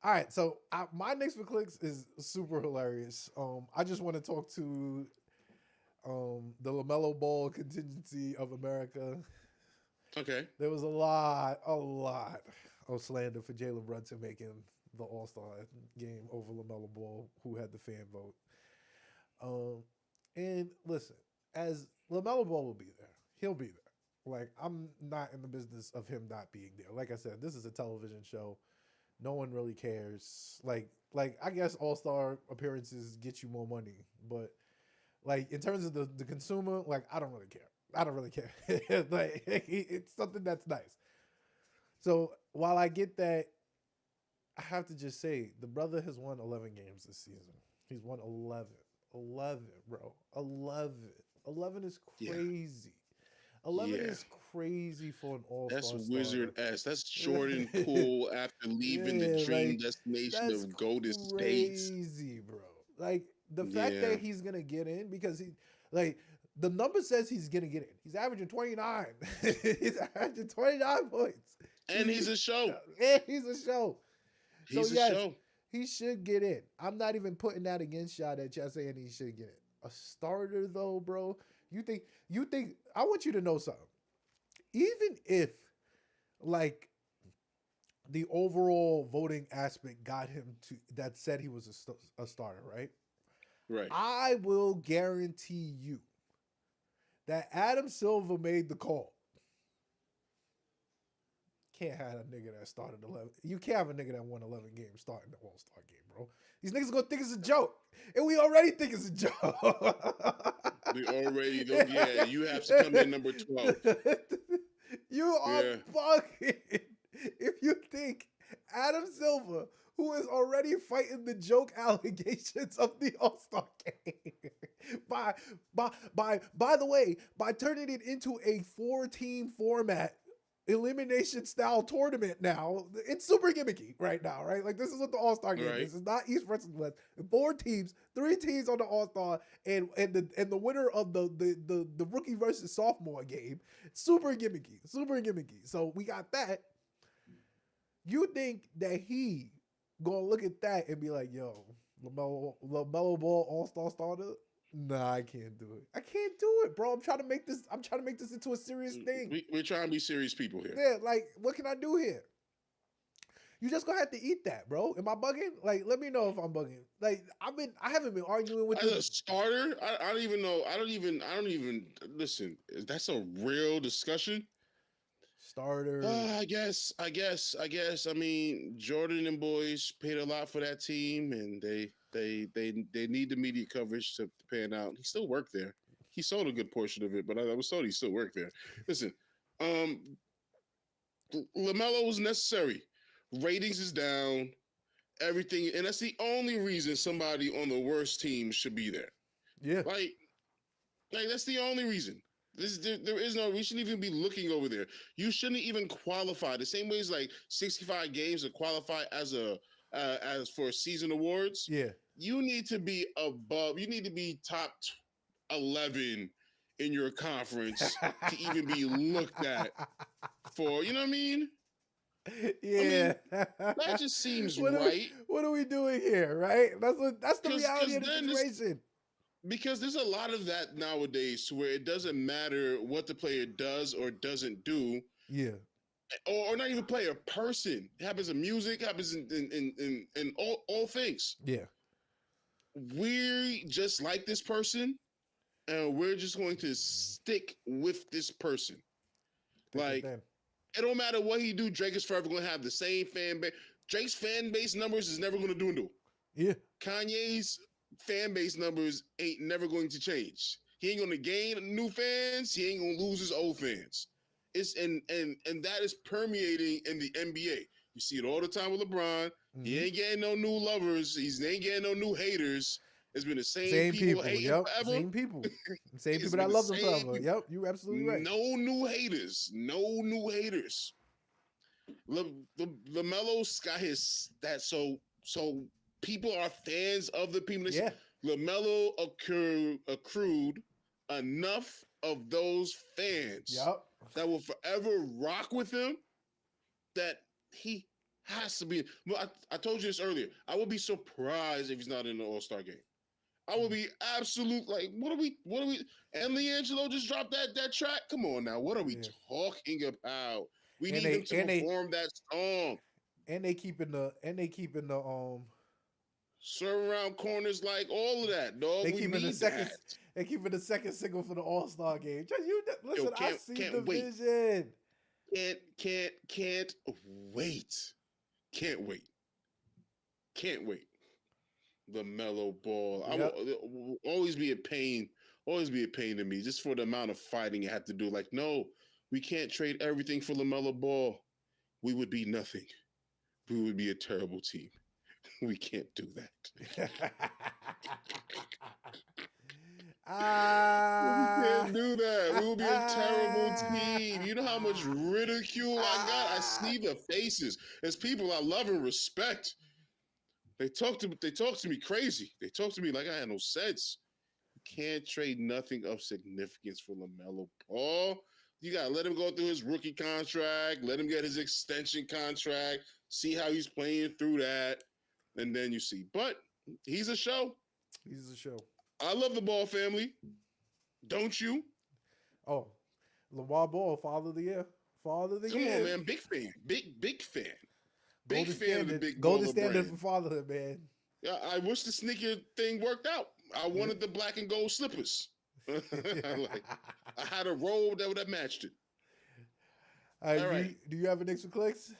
right. So my Knicks for Clicks is super hilarious. I just want to talk to the LaMelo Ball contingency of America. Okay. There was a lot of slander for Jalen Brunson making the All-Star game over LaMelo Ball, who had the fan vote. And listen, as LaMelo Ball will be there, he'll be there. Like, I'm not in the business of him not being there. Like I said, this is a television show. No one really cares. Like I guess All-Star appearances get you more money, but like in terms of the consumer, like I don't really care. Like it's something that's nice. So while I get that, I have to just say the brother has won 11 games this season. He's won 11. 11, bro. 11. 11 is crazy. Yeah. 11 is crazy for an All-Star. That's Wizard-esque. That's Jordan Poole after leaving the dream destination of Golden State. Crazy, bro. Like the fact that he's gonna get in because he like the number says he's gonna get in. He's averaging 29. He's averaging 29 points. And he's a show. And he's a show. He's a show. He should get in. I'm not even putting that against y'all that y'all saying he should get in. A starter though, bro. You think I want you to know something. Even if like the overall voting aspect got him to that said he was a starter, right? Right. I will guarantee you that Adam Silver made the call. Can't have a nigga that started 11. You can't have a nigga that won 11 games starting the All-Star game, bro. These niggas gonna think it's a joke. And we already think it's a joke. We already know. Yeah, you have to come in number 12. You are bugging if you think Adam Silver, who is already fighting the joke allegations of the All-Star game, by the way, by turning it into a 4-team format, elimination style tournament now, it's super gimmicky right now, right? Like this is what the All-Star game is. It's not East versus West. 4 teams, 3 teams on the All-Star, and the winner of the rookie versus sophomore game. Super gimmicky. So we got that. You think that gonna look at that and be like, yo, LaMelo Ball All-Star starter? Nah, I can't do it. I can't do it, bro. I'm trying to make this into a serious thing. We're trying to be serious people here. Yeah, like, what can I do here? You just gonna have to eat that, bro. Am I bugging? Like, let me know if I'm bugging. Like, I haven't been arguing with as a starter. I don't even know. I don't even listen. That's a real discussion. Starter. I guess. I mean, Jordan and boys paid a lot for that team, and they need the media coverage to pan out. He still worked there. He sold a good portion of it, but I was told he still worked there. Listen, LaMelo was necessary. Ratings is down. Everything, and that's the only reason somebody on the worst team should be there. Yeah, like that's the only reason. There is no. We shouldn't even be looking over there. You shouldn't even qualify. The same way as like 65 games to qualify as for season awards. Yeah, you need to be above. You need to be top 11 in your conference to even be looked at for. You know what I mean? Yeah, I mean, that just seems right. What are we doing here, right? That's the reality of the situation. Because there's a lot of that nowadays, to where it doesn't matter what the player does or doesn't do. Yeah, or not even player, person. It happens in music. Happens in all things. Yeah, we just like this person, and we're just going to stick with this person. Like, it don't matter what he do. Drake is forever going to have the same fan base. Drake's fan base numbers is never going to dwindle. Yeah. Kanye's fan base numbers ain't never going to change. He ain't going to gain new fans. He ain't going to lose his old fans. It's and that is permeating in the NBA. You see it all the time with LeBron. Mm-hmm. He ain't getting no new lovers. He ain't getting no new haters. It's been the same people hating forever. Same people. Same people that love them forever. Yep, you're absolutely right. No new haters. No new haters. LaMelo's got his that so people are fans of the people. Yeah. LaMelo accrued enough of those fans that will forever rock with him, that he has to be. Well, I told you this earlier. I would be surprised if he's not in the All-Star game. I would be absolute, like, what are we? And LiAngelo just dropped that track. Come on now, what are we talking about? We need him to perform that song. And they keeping the serve around corners, like all of that, dog. They keeping the second single for the All-Star game. Listen, I see the vision. Can't wait. The mellow ball. Yep. I will always be a pain to me, just for the amount of fighting you have to do. Like, no, we can't trade everything for LaMelo Ball. We would be nothing. We would be a terrible team. We can't do that. We can't do that. We will be a terrible team. You know how much ridicule I got? I see the faces. As people I love and respect. They talk to me crazy. They talk to me like I had no sense. You can't trade nothing of significance for LaMelo Ball. You gotta let him go through his rookie contract, let him get his extension contract, see how he's playing through that, and then you see. But he's a show. He's a show. I love the Ball family. Don't you? Oh, LeVar Ball, Father of the Year. Father of the Year. Come on, man. Big fan. Big fan. Big fan of the big golden standard for fatherhood, man. Yeah, I wish the sneaker thing worked out. I wanted the black and gold slippers. I had a robe that would have matched it. All right. Do you have a Knicks or clicks?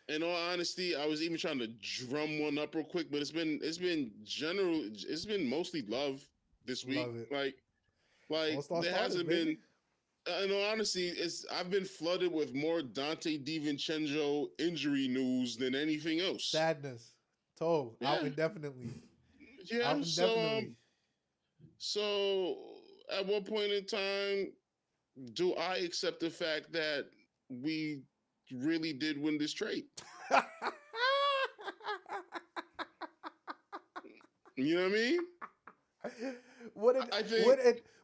In all honesty, I was even trying to drum one up real quick, but it's been mostly love this week. Like there hasn't been. In all honesty, I've been flooded with more Dante DiVincenzo injury news than anything else. Sadness. Out indefinitely. Yeah, out indefinitely. So at what point in time do I accept the fact that we really did win this trade? You know what I mean?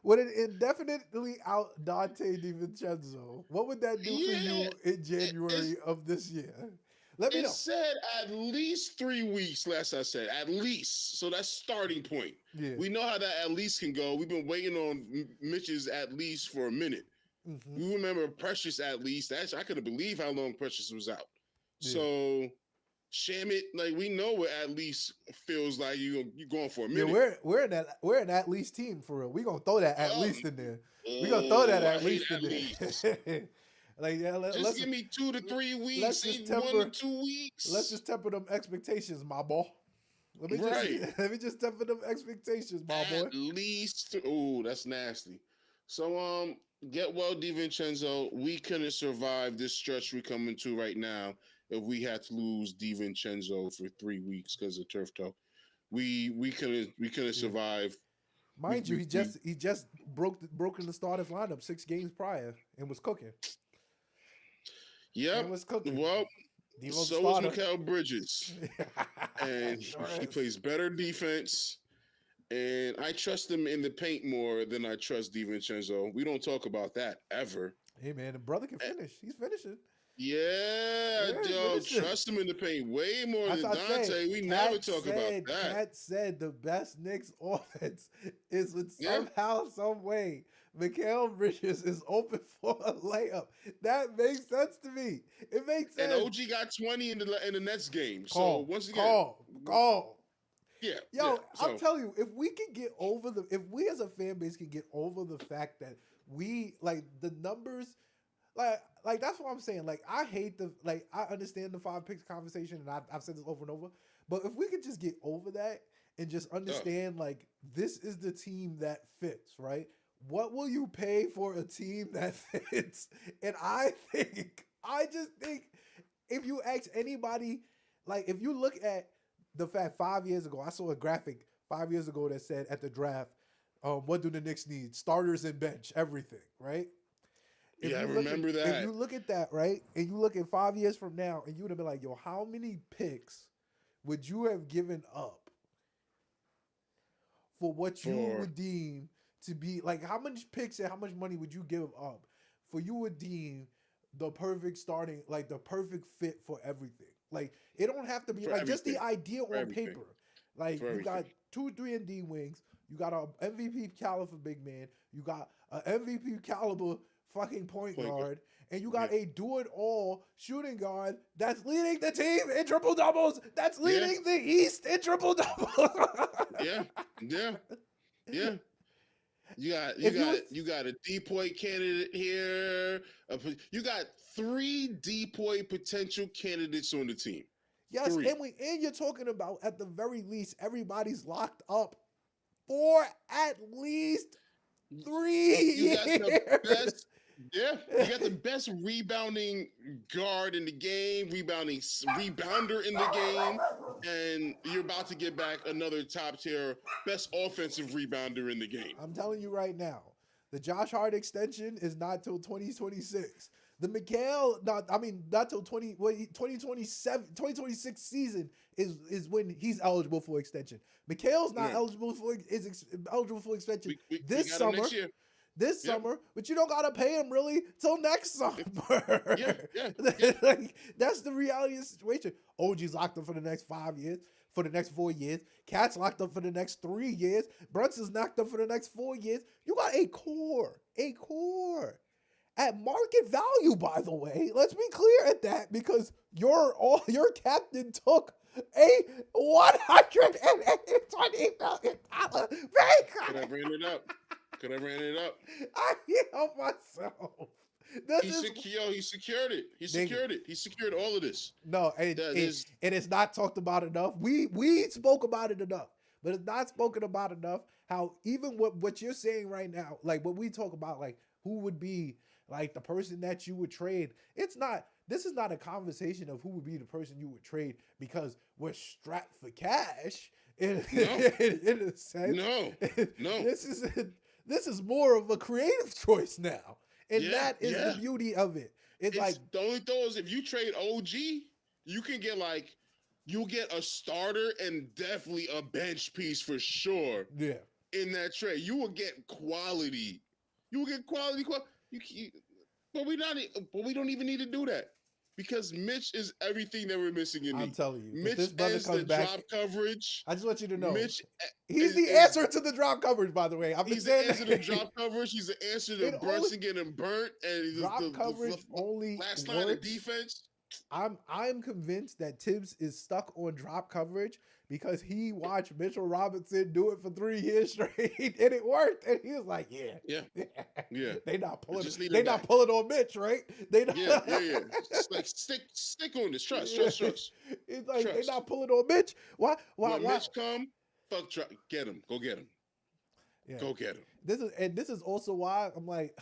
Would it indefinitely out Dante DiVincenzo? What would that do for you in January of this year? Let me It know. said at least 3 weeks. Last I said at least. So that's starting point. Yeah. We know how that at least can go. We've been waiting on Mitch's at least for a minute. Mm-hmm. We remember Precious at least. That's I couldn't believe how long Precious was out. Yeah. So Shamit, like we know what at least feels like. You going for a Yeah, minute. we're an at least team for real. We gonna throw that at least in there. We gonna throw that Oh, I at hate least at in least. there. Like yeah, Just give me 2 to 3 let's weeks, just 1 to temper 2 let's weeks. just temper them expectations, my boy. Right. Let me just temper them expectations, my boy. At least. Oh, that's nasty. So get well, DiVincenzo. We couldn't survive this stretch we're coming to right now if we had to lose DiVincenzo for 3 weeks because of turf toe. We couldn't Yeah. survive. Mind you, he just broken the starters lineup 6 games prior and was cooking. Yep. And was cooking. Well, Devo's so was Mikal Bridges. And sure he plays better defense. And I trust him in the paint more than I trust DiVincenzo. We don't talk about that ever. Hey man, the brother can finish. He's finishing. Yeah, yo, trust him in the paint way more than Dante. We never talk about that. Cat said the best Knicks offense is with somehow, some way, Mikal Bridges is open for a layup. That makes sense to me. It makes sense. And OG got 20 in the Nets game. So once again, call. Yeah. Yo, I'm telling you, if we can get over if we as a fan base can get over the fact that we like the numbers. Like that's what I'm saying. Like I hate I understand the 5 picks conversation, and I've said this over and over. But if we could just get over that and just understand, like this is the team that fits, right? What will you pay for a team that fits? And I just think if you ask anybody, like if you look at the fact 5 years ago, I saw a graphic 5 years ago that said at the draft, what do the Knicks need? Starters and bench, everything, right? I remember that. If you look at that, right, and you look at 5 years from now, and you would have been like, yo, how many picks would you have given up for what you would deem to be, like, how much picks and how much money would you give up for you would deem the perfect starting, like, the perfect fit for everything? Like, it don't have to be, like, just the idea on paper. Like, you got 2, 3, and D wings. You got an MVP caliber big man. You got an MVP caliber fucking point guard, and you got a do-it-all shooting guard that's leading the team in triple doubles. That's leading the East in triple doubles. Yeah. You got a D-point candidate here. You got 3 D-point potential candidates on the team. Yes, 3. and you're talking about at the very least everybody's locked up for at least 3 years. You got the best rebounding guard in the game, rebounder in the game, and you're about to get back another top tier best offensive rebounder in the game. I'm telling you right now, the Josh Hart extension is not till 2026. The Mikal, not till 2026 season is when he's eligible for extension. Mikal's not eligible for extension this summer. This summer, but you don't gotta pay him really till next summer. Like, that's the reality of the situation. OG's locked up for the next 5 years, for the next 4 years. Cat's locked up for the next 3 years. Brunson's locked up for the next 4 years. You got a core at market value, by the way. Let's be clear at that, because your captain took a $120 million Could I bring it up? I help myself. He secured it. He secured all of this. No, and it's not talked about enough. We spoke about it enough, but it's not spoken about enough. How even what you're saying right now, like what we talk about, like who would be like the person that you would trade. This is not a conversation of who would be the person you would trade because we're strapped for cash. In a sense, no. This is more of a creative choice now. And that is the beauty of it. It's like the only thing is if you trade OG, you can get you'll get a starter and definitely a bench piece for sure. Yeah. In that trade. You will get quality. But we don't even need to do that. Because Mitch is everything that we're missing in me. I'm telling you, Mitch if this brother is comes the back, drop coverage. I just want you to know, Mitch he's the answer to the drop coverage. By the way, he's the answer to drop coverage. He's the answer to Brunson getting burnt, and drop coverage only last works. line of defense. I'm convinced that Tibbs is stuck on drop coverage because he watched Mitchell Robinson do it for 3 years straight, and it worked. And he was like, "Yeah. They not pulling. They not pulling on Mitch, right? They not, yeah. It's like stick on this. Trust. It's like they not pulling on Mitch. Why? When Mitch come, fuck, get him. Go get him. Yeah. Go get him. This is also why I'm like,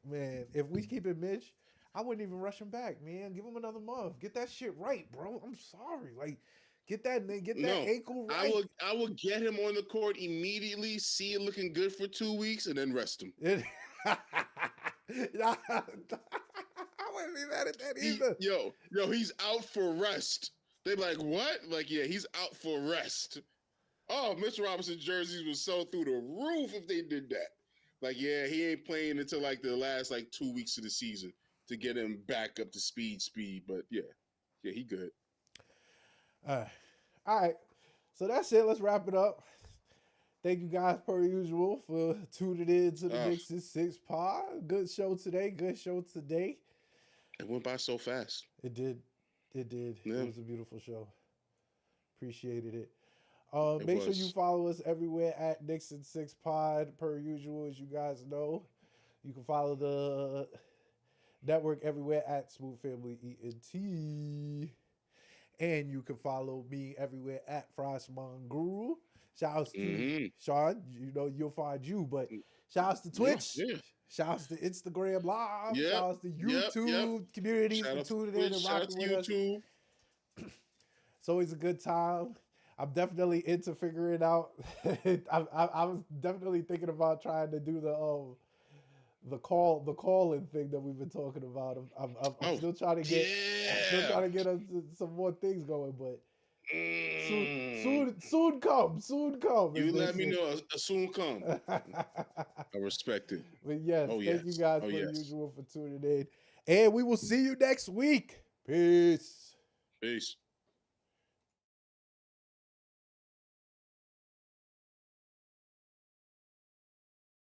man, if we keep it Mitch, I wouldn't even rush him back, man. Give him another month. Get that shit right, bro. I'm sorry. Like, get that ankle right. I will get him on the court immediately, see it looking good for 2 weeks, and then rest him. I wouldn't be mad at that either. Yo, he's out for rest. They're like, what? Like, yeah, he's out for rest. Oh, Mitchell Robinson jerseys was so through the roof if they did that. Like, yeah, he ain't playing until like the last 2 weeks of the season to get him back up to speed. But yeah, he good. All right. So that's it. Let's wrap it up. Thank you guys, per usual, for tuning in to the Knicks in 6 pod. Good show today. It went by so fast. It did. Yeah. It was a beautiful show. Appreciated it. Make sure you follow us everywhere at Knicks in 6 pod, per usual, as you guys know. You can follow the network everywhere at Smooth Family ENT. And you can follow me everywhere at Frost Monguru. Shout out to Sean. You know, you'll find you, but shout out to Twitch. Yeah. Shout out to Instagram Live. Shout out to YouTube communities for tuning in and rocking with us. It's always a good time. I'm definitely into figuring out. I was definitely thinking about trying to do the call-in thing that we've been talking about. I'm still trying to get us some more things going, but soon come. You let me know. Soon come. I respect it. But yes, thank you guys for usual for tuning in, and we will see you next week. Peace.